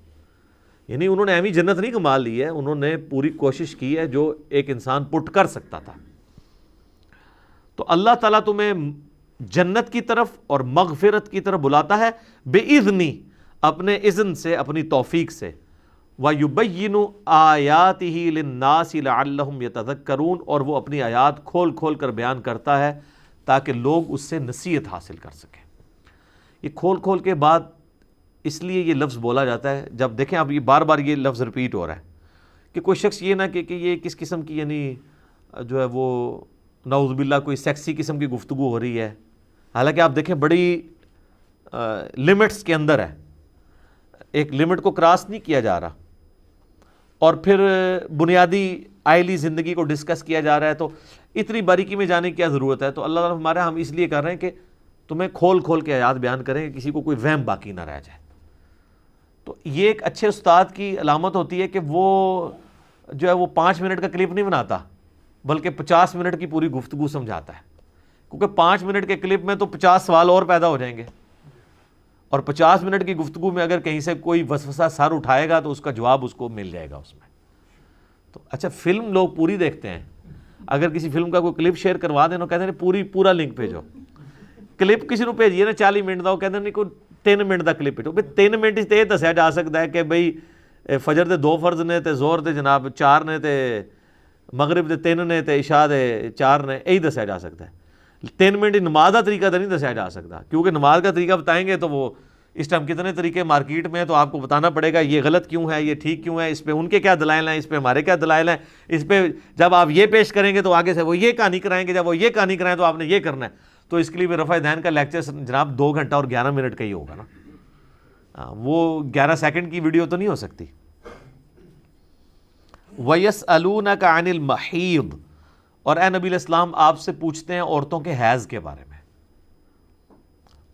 یعنی انہوں نے ایویں جنت نہیں کما لی ہے, انہوں نے پوری کوشش کی ہے جو ایک انسان پٹ کر سکتا تھا. تو اللہ تعالیٰ تمہیں جنت کی طرف اور مغفرت کی طرف بلاتا ہے بِإِذْنِ, اپنے اذن سے, اپنی توفیق سے. وَيُبَيِّنُ آيَاتِهِ لِلنَّاسِ لَعَلَّهُمْ يَتَذَكَّرُونَ, اور وہ اپنی آیات کھول کھول کر بیان کرتا ہے تاکہ لوگ اس سے نصیحت حاصل کر سکیں. یہ کھول کھول کے بعد اس لیے یہ لفظ بولا جاتا ہے, جب دیکھیں اب یہ بار بار یہ لفظ ریپیٹ ہو رہا ہے کہ کوئی شخص یہ نہ کہ یہ کس قسم کی یعنی جو ہے وہ نعوذ باللہ کوئی سیکسی قسم کی گفتگو ہو رہی ہے. حالانکہ آپ دیکھیں بڑی لمٹس کے اندر ہے, ایک لمٹ کو کراس نہیں کیا جا رہا, اور پھر بنیادی آئلی زندگی کو ڈسکس کیا جا رہا ہے. تو اتنی باریکی میں جانے کی کیا ضرورت ہے؟ تو اللہ تعالیٰ ہمارے ہم اس لیے کر رہے ہیں کہ تمہیں کھول کھول کے آیات بیان کریں کہ کسی کو کوئی وہم باقی نہ رہ جائے. تو یہ ایک اچھے استاد کی علامت ہوتی ہے کہ وہ جو ہے وہ 5 منٹ کا کلپ نہیں بناتا بلکہ 50 منٹ کی پوری گفتگو سمجھاتا ہے. کیونکہ 5 منٹ کے کلپ میں تو 50 سوال اور پیدا ہو جائیں گے, اور 50 منٹ کی گفتگو میں اگر کہیں سے کوئی وسوسہ سر اٹھائے گا تو اس کا جواب اس کو مل جائے گا اس میں. تو اچھا فلم لوگ پوری دیکھتے ہیں, اگر کسی فلم کا کوئی کلپ شیئر کروا دینا, کہتے ہیں پورا لنک بھیجو. کلپ کسی کو بھیجیے نا 40 منٹ کا, وہ کہتے ہیں نہیں کوئی 3 منٹ کا کلپ بھیجو. بھائی 3 منٹ سے یہ دسیا جا سکتا ہے کہ بھئی فجر دے 2 فرض نے, تے زہر دے جناب 4 نے, تے مغرب دے 3 نے, تے عشاء دے 4 نے, یہی دسیا جا سکتا ہے. 3 منٹ نماز کا طریقہ تو نہیں دسیا جا سکتا, کیونکہ نماز کا طریقہ بتائیں گے تو وہ اس ٹائم کتنے طریقے مارکیٹ میں ہیں, تو آپ کو بتانا پڑے گا یہ غلط کیوں ہے, یہ ٹھیک کیوں ہے, اس پہ ان کے کیا دلائل ہیں, اس پہ ہمارے کیا دلائل ہیں, اس پہ جب آپ یہ پیش کریں گے تو آگے سے وہ یہ کہانی کرائیں گے, جب وہ یہ کہانی کرائیں تو آپ نے یہ کرنا ہے. تو اس کے لیے بھی رفع دین کا لیکچر جناب 2 گھنٹہ اور 11 منٹ کا ہی ہوگا نا, وہ 11 سیکنڈ کی ویڈیو تو نہیں ہو سکتی. وَيَسْأَلُونَكَ عَنِ الْمَحِيضِ, اور اے نبی علیہ السلام آپ سے پوچھتے ہیں عورتوں کے حیض کے بارے میں.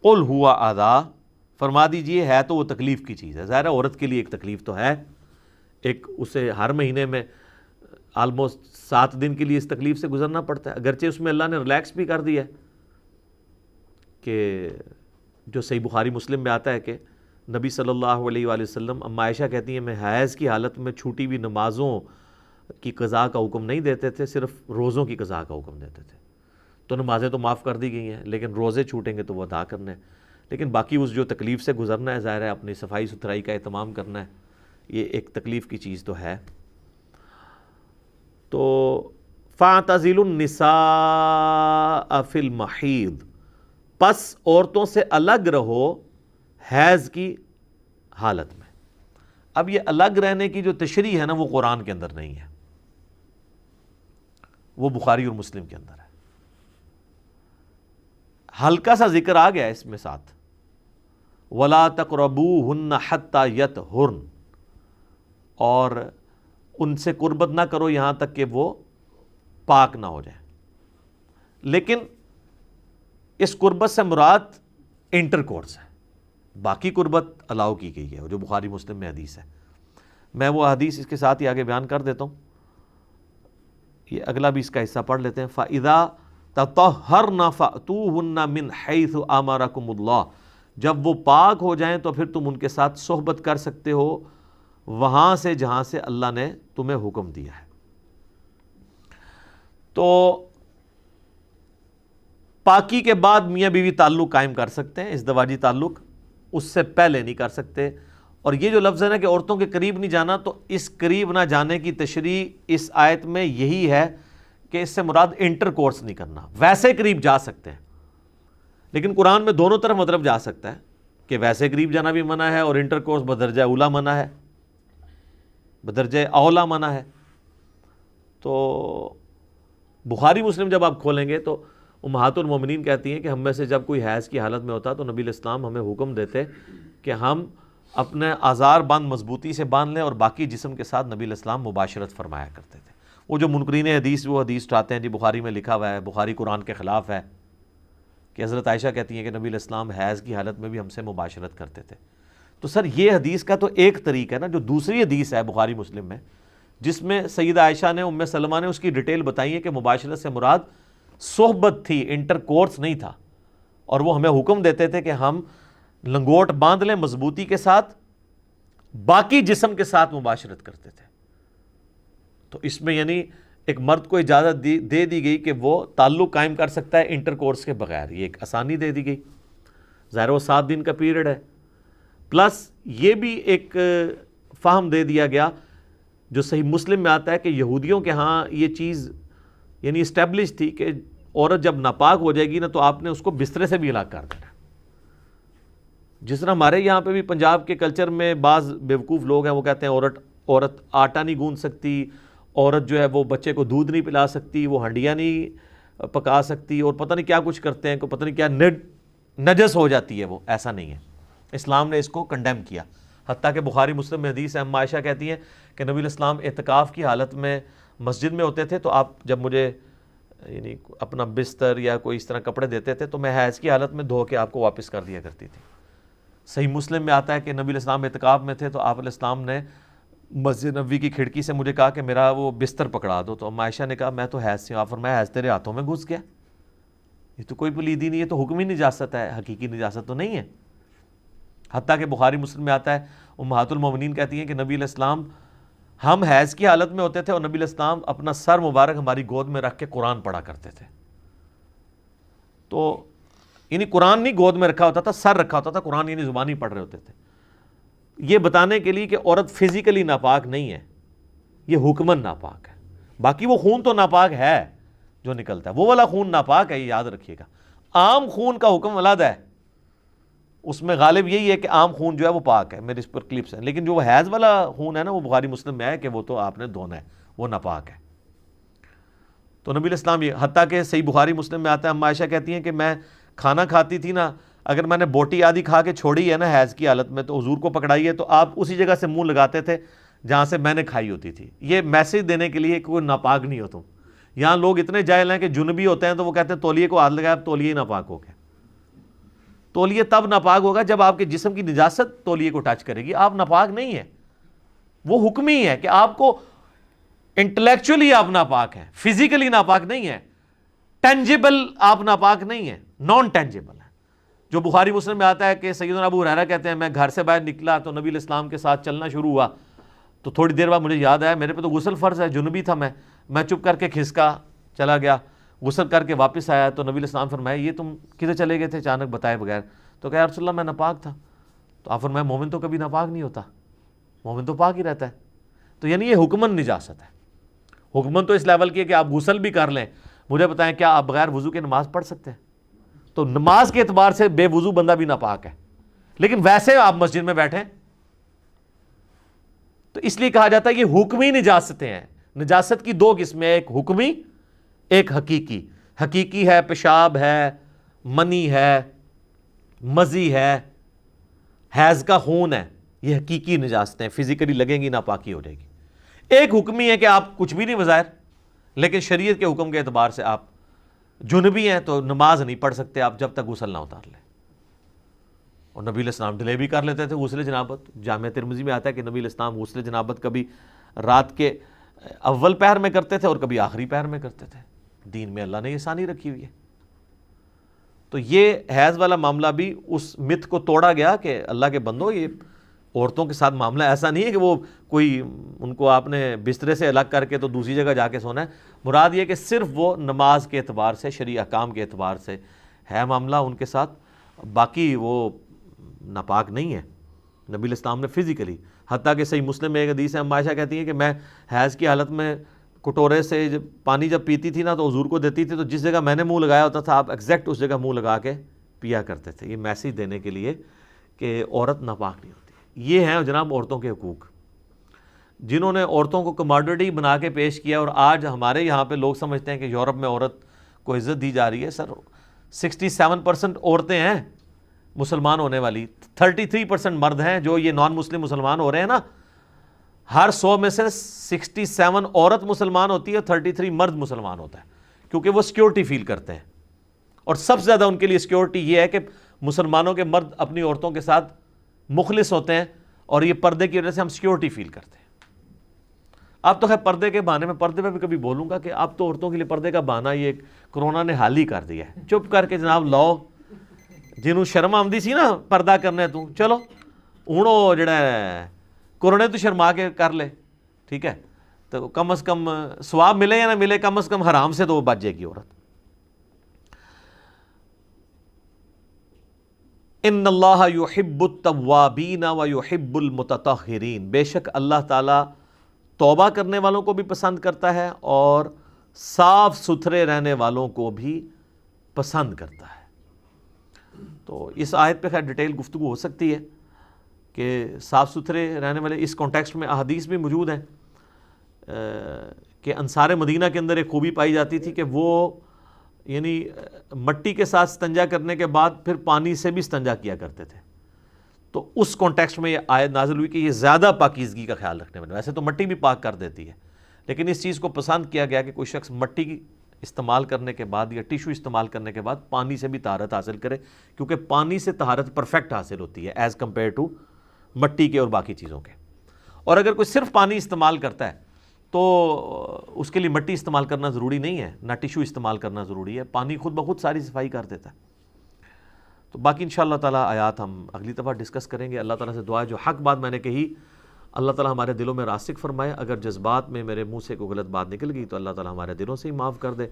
قُلْ هُوَ أَذًى, فرما دیجئے ہے تو وہ تکلیف کی چیز ہے. ظاہر ہے عورت کے لیے ایک تکلیف تو ہے, ایک اسے ہر مہینے میں آلموسٹ 7 دن کے لیے اس تکلیف سے گزرنا پڑتا ہے. اگرچہ اس میں اللہ نے ریلیکس بھی کر دیا ہے کہ جو صحیح بخاری مسلم میں آتا ہے کہ نبی صلی اللہ علیہ وآلہ وسلم, اما عائشہ کہتی ہیں میں حیض کی حالت میں چھوٹی ہوئی نمازوں کی قضا کا حکم نہیں دیتے تھے, صرف روزوں کی قضا کا حکم دیتے تھے. تو نمازیں تو معاف کر دی گئی ہیں, لیکن روزے چھوٹیں گے تو وہ ادا کرنا ہے. لیکن باقی اس جو تکلیف سے گزرنا ہے, ظاہر ہے اپنی صفائی ستھرائی کا اہتمام کرنا ہے, یہ ایک تکلیف کی چیز تو ہے. تو فَاعْتَزِلُوا النِّسَاءَ فِي الْمَحِيضِ, پس عورتوں سے الگ رہو حیض کی حالت میں. اب یہ الگ رہنے کی جو تشریح ہے نا وہ قرآن کے اندر نہیں ہے, وہ بخاری اور مسلم کے اندر ہے. ہلکا سا ذکر آ گیا اس میں ساتھ, وَلَا تَقْرَبُوهُنَّ حَتَّى يَطْهُرْنَ, اور ان سے قربت نہ کرو یہاں تک کہ وہ پاک نہ ہو جائیں. لیکن اس قربت سے مراد انٹر کورس ہے, باقی قربت الاؤ کی گئی ہے جو بخاری مسلم میں حدیث ہے. میں وہ حدیث اس کے ساتھ ہی آگے بیان کر دیتا ہوں, یہ اگلا بھی اس کا حصہ پڑھ لیتے ہیں. فَإِذَا تَطَهَّرْنَ فَأْتُوهُنَّ مِنْ حَيْثُ أَمَرَكُمُ اللَّهُ, جب وہ پاک ہو جائیں تو پھر تم ان کے ساتھ صحبت کر سکتے ہو وہاں سے جہاں سے اللہ نے تمہیں حکم دیا ہے. تو پاکی کے بعد میاں بیوی تعلق قائم کر سکتے ہیں، ازدواجی تعلق، اس سے پہلے نہیں کر سکتے۔ اور یہ جو لفظ ہے نا کہ عورتوں کے قریب نہیں جانا، تو اس قریب نہ جانے کی تشریح اس آیت میں یہی ہے کہ اس سے مراد انٹر کورس نہیں کرنا۔ ویسے قریب جا سکتے ہیں، لیکن قرآن میں دونوں طرف مطلب جا سکتا ہے کہ ویسے قریب جانا بھی منع ہے اور انٹر کورس بدرجہ اولا منع ہے، بدرجہ اولا منع ہے۔ تو بخاری مسلم جب آپ کھولیں گے تو امہات المومنین کہتی ہیں کہ ہم میں سے جب کوئی حیض کی حالت میں ہوتا تو نبی الاسلام ہمیں حکم دیتے کہ ہم اپنے آزار باندھ مضبوطی سے باندھ لیں اور باقی جسم کے ساتھ نبی الاسلام مباشرت فرمایا کرتے تھے۔ وہ جو منکرین حدیث وہ حدیث اٹھاتے ہیں جی بخاری میں لکھا ہوا ہے، بخاری قرآن کے خلاف ہے، کہ حضرت عائشہ کہتی ہیں کہ نبی الاسلام حیض کی حالت میں بھی ہم سے مباشرت کرتے تھے۔ تو سر یہ حدیث کا تو ایک طریقہ ہے نا، جو دوسری حدیث ہے بخاری مسلم میں جس میں سیدہ عائشہ نے ام سلمہ نے اس کی ڈیٹیل بتائی ہے کہ مباشرت سے مراد صحبت تھی، انٹر کورس نہیں تھا، اور وہ ہمیں حکم دیتے تھے کہ ہم لنگوٹ باندھ لیں مضبوطی کے ساتھ، باقی جسم کے ساتھ مباشرت کرتے تھے۔ تو اس میں یعنی ایک مرد کو اجازت دے دی گئی کہ وہ تعلق قائم کر سکتا ہے انٹر کورس کے بغیر، یہ ایک آسانی دے دی گئی۔ ظاہر وہ 7 دن کا پیریڈ ہے، پلس یہ بھی ایک فہم دے دیا گیا جو صحیح مسلم میں آتا ہے کہ یہودیوں کے ہاں یہ چیز یعنی اسٹیبلش تھی کہ عورت جب ناپاک ہو جائے گی نا تو آپ نے اس کو بسترے سے بھی ہلاک کر دینا۔ جس طرح ہمارے یہاں پہ بھی پنجاب کے کلچر میں بعض بیوقوف لوگ ہیں، وہ کہتے ہیں عورت آٹا نہیں گوندھ سکتی، عورت جو ہے وہ بچے کو دودھ نہیں پلا سکتی، وہ ہنڈیاں نہیں پکا سکتی، اور پتہ نہیں کیا کچھ کرتے ہیں، پتہ نہیں کیا نجس ہو جاتی ہے وہ۔ ایسا نہیں ہے، اسلام نے اس کو کنڈیم کیا۔ حتیٰ کہ بخاری مسلم میں حدیث ہے، ام عائشہ کہتی ہیں کہ نبی الاسلام اعتکاف کی حالت میں مسجد میں ہوتے تھے تو آپ جب مجھے یعنی اپنا بستر یا کوئی اس طرح کپڑے دیتے تھے تو میں حیض کی حالت میں دھو کے آپ کو واپس کر دیا کرتی تھی۔ صحیح مسلم میں آتا ہے کہ نبی الاسلام اعتکاف میں تھے تو آپ علیہ السلام نے مسجد نبوی کی کھڑکی سے مجھے کہا کہ میرا وہ بستر پکڑا دو، تو ام عائشہ نے کہا میں تو حیض سے ہوں۔ آپ فرمایا حیض تیرے ہاتھوں میں گھس گیا؟ یہ تو کوئی پلیدی نہیں ہے، تو حکمی نجاست ہے، حقیقی نجاست تو نہیں ہے۔ حتیٰ کہ بخاری مسلم میں آتا ہے امہات المومنین کہتی ہیں کہ نبی علیہ السلام ہم حیض کی حالت میں ہوتے تھے اور نبی علیہ السلام اپنا سر مبارک ہماری گود میں رکھ کے قرآن پڑھا کرتے تھے۔ تو یعنی قرآن نہیں گود میں رکھا ہوتا تھا، سر رکھا ہوتا تھا، قرآن یعنی زبانی پڑھ رہے ہوتے تھے۔ یہ بتانے کے لیے کہ عورت فزیکلی ناپاک نہیں ہے، یہ حکمن ناپاک ہے۔ باقی وہ خون تو ناپاک ہے جو نکلتا ہے، وہ والا خون ناپاک ہے، یہ یاد رکھیے گا۔ عام خون کا حکم علیحدہ ہے، اس میں غالب یہی ہے کہ عام خون جو ہے وہ پاک ہے، میرے اس پر کلپس ہیں، لیکن جو وہ حیض والا خون ہے نا وہ بخاری مسلم میں ہے کہ وہ تو آپ نے دھونا ہے، وہ ناپاک ہے۔ تو نبی الاسلام یہ حتیٰ کہ صحیح بخاری مسلم میں آتا ہے، ام عائشہ کہتی ہیں کہ میں کھانا کھاتی تھی نا، اگر میں نے بوٹی آدھی کھا کے چھوڑی ہے نا حیض کی حالت میں تو حضور کو پکڑائی ہے تو آپ اسی جگہ سے منہ لگاتے تھے جہاں سے میں نے کھائی ہوتی تھی۔ یہ میسج دینے کے لیے کوئی ناپاک نہیں ہو تم۔ یہاں لوگ اتنے جاہل ہیں کہ جنبی ہوتے ہیں تو وہ کہتے ہیں تولیے کو ہاتھ لگایا اب تولیے ہی ناپاک ہو گیا۔ تولیے تب ناپاک ہوگا جب آپ کے جسم کی نجاست تولیے کو ٹچ کرے گی، آپ ناپاک نہیں ہیں۔ وہ حکمی ہے کہ آپ کو انٹلیکچولی آپ ناپاک ہیں، فزیکلی ناپاک نہیں ہیں، ٹینجیبل آپ ناپاک نہیں ہیں، نان ٹینجیبل ہیں۔ جو بخاری مسلم میں آتا ہے کہ سیدنا ابو ہریرہ کہتے ہیں میں گھر سے باہر نکلا تو نبی علیہ السلام کے ساتھ چلنا شروع ہوا تو تھوڑی دیر بعد مجھے یاد آیا میرے پہ تو غسل فرض ہے، جنبی تھا میں چپ کر کے کھسکا چلا گیا، غسل کر کے واپس آیا تو نبی علیہ السلام فرمایا یہ تم کدھر چلے گئے تھے اچانک بتائے بغیر؟ تو کہا یا رسول اللہ میں ناپاک تھا۔ تو آپ فرمایا مومن تو کبھی ناپاک نہیں ہوتا، مومن تو پاک ہی رہتا ہے۔ تو یعنی یہ حکمن نجاست ہے۔ حکمن تو اس لیول کی ہے کہ آپ غسل بھی کر لیں، مجھے بتائیں کیا آپ بغیر وضو کے نماز پڑھ سکتے ہیں؟ تو نماز کے اعتبار سے بے وضو بندہ بھی ناپاک ہے، لیکن ویسے آپ مسجد میں بیٹھیں تو اس لیے کہا جاتا ہے یہ حکمی نجاستیں ہیں۔ نجاست کی 2 قسمیں، ایک حکمی ایک حقیقی۔ حقیقی ہے پیشاب ہے، منی ہے، مزی ہے، حیض کا خون ہے، یہ حقیقی نجاستیں فزیکلی لگیں گی ناپاکی ہو جائے گی۔ ایک حکمی ہے کہ آپ کچھ بھی نہیں بظاہر، لیکن شریعت کے حکم کے اعتبار سے آپ جنبی ہیں تو نماز نہیں پڑھ سکتے آپ جب تک غسل نہ اتار لیں۔ اور نبی علیہ السلام ڈیلے بھی کر لیتے تھے غسل جنابت۔ جامع ترمذی میں آتا ہے کہ نبی علیہ السلام غسل جنابت کبھی رات کے اول پہر میں کرتے تھے اور کبھی آخری پہر میں کرتے تھے۔ دین میں اللہ نے یہ آسانی رکھی ہوئی ہے۔ تو یہ حیض والا معاملہ بھی اس مت کو توڑا گیا کہ اللہ کے بندو یہ عورتوں کے ساتھ معاملہ ایسا نہیں ہے کہ وہ کوئی ان کو آپ نے بسترے سے الگ کر کے تو دوسری جگہ جا کے سونا ہے. مراد یہ کہ صرف وہ نماز کے اعتبار سے، شرعی احکام کے اعتبار سے ہے معاملہ ان کے ساتھ، باقی وہ ناپاک نہیں ہے. نبی الاسلام نے فزیکلی، حتیٰ کہ صحیح مسلم میں ایک حدیث ہے، ام عائشہ کہتی ہیں کہ میں حیض کی حالت میں کٹورے سے پانی جب پیتی تھی نا تو حضور کو دیتی تھی، تو جس جگہ میں نے منہ لگایا ہوتا تھا آپ ایگزیکٹ اس جگہ منہ لگا کے پیا کرتے تھے. یہ میسیج دینے کے لیے کہ عورت ناپاک نہیں ہوتی. یہ ہیں جناب عورتوں کے حقوق، جنہوں نے عورتوں کو کماڈیٹی بنا کے پیش کیا. اور آج ہمارے یہاں پہ لوگ سمجھتے ہیں کہ یورپ میں عورت کو عزت دی جا رہی ہے. سر 67% عورتیں ہیں مسلمان ہونے والی، 33% مرد ہیں جو یہ نان مسلم مسلمان ہو رہے ہیں نا. ہر 100 میں سے 67 عورت مسلمان ہوتی ہے، 33 مرد مسلمان ہوتا ہے، کیونکہ وہ سیکیورٹی فیل کرتے ہیں. اور سب سے زیادہ ان کے لیے سیکیورٹی یہ ہے کہ مسلمانوں کے مرد اپنی عورتوں کے ساتھ مخلص ہوتے ہیں، اور یہ پردے کی وجہ سے ہم سیکیورٹی فیل کرتے ہیں. اب تو خیر پردے کے بہانے میں، پردے پہ بھی کبھی بولوں گا کہ اب تو عورتوں کے لیے پردے کا بہانہ یہ کرونا نے حال ہی کر دیا ہے. چپ کر کے جناب لاؤ، جنہوں شرم آمدی سی نا پردہ کرنے تو چلو ہوں جڑا ہے کورونے تو شرما کے کر لے، ٹھیک ہے، تو کم از کم ثواب ملے یا نہ ملے، کم از کم حرام سے تو وہ بچ جائے گی عورت. ان اللہ یحب التوابین ویحب المتطہرین، بے شک اللہ تعالیٰ توبہ کرنے والوں کو بھی پسند کرتا ہے اور صاف ستھرے رہنے والوں کو بھی پسند کرتا ہے. تو اس آیت پہ خیر ڈیٹیل گفتگو ہو سکتی ہے کہ صاف ستھرے رہنے والے، اس کانٹیکسٹ میں احادیث بھی موجود ہیں کہ انصار مدینہ کے اندر ایک خوبی پائی جاتی تھی کہ وہ یعنی مٹی کے ساتھ استنجا کرنے کے بعد پھر پانی سے بھی استنجا کیا کرتے تھے. تو اس کانٹیکسٹ میں یہ آیت نازل ہوئی کہ یہ زیادہ پاکیزگی کا خیال رکھنے والے، ویسے تو مٹی بھی پاک کر دیتی ہے، لیکن اس چیز کو پسند کیا گیا کہ کوئی شخص مٹی کی استعمال کرنے کے بعد یا ٹیشو استعمال کرنے کے بعد پانی سے بھی طہارت حاصل کرے، کیونکہ پانی سے طہارت پرفیکٹ حاصل ہوتی ہے ایز کمپیئر ٹو مٹی کے اور باقی چیزوں کے. اور اگر کوئی صرف پانی استعمال کرتا ہے تو اس کے لیے مٹی استعمال کرنا ضروری نہیں ہے، نہ ٹیشو استعمال کرنا ضروری ہے، پانی خود بخود ساری صفائی کر دیتا ہے. تو باقی انشاءاللہ تعالیٰ آیات ہم اگلی دفعہ ڈسکس کریں گے. اللہ تعالیٰ سے دعا ہے جو حق بات میں نے کہی اللہ تعالیٰ ہمارے دلوں میں راسخ فرمائے. اگر جذبات میں میرے منہ سے کوئی غلط بات نکل گئی تو اللہ تعالیٰ ہمارے دلوں سے ہی معاف کر دے.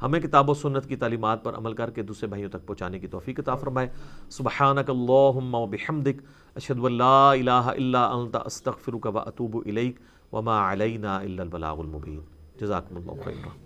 ہمیں کتاب و سنت کی تعلیمات پر عمل کر کے دوسرے بھائیوں تک پہنچانے کی توفیق عطا فرمائے. سبحانک اللہم و بحمدک، اشہد ان لا الہ الا انت، استغفرک و اتوب الیک، وما علینا الا البلاغ المبین. جزاکم اللہ خیرا.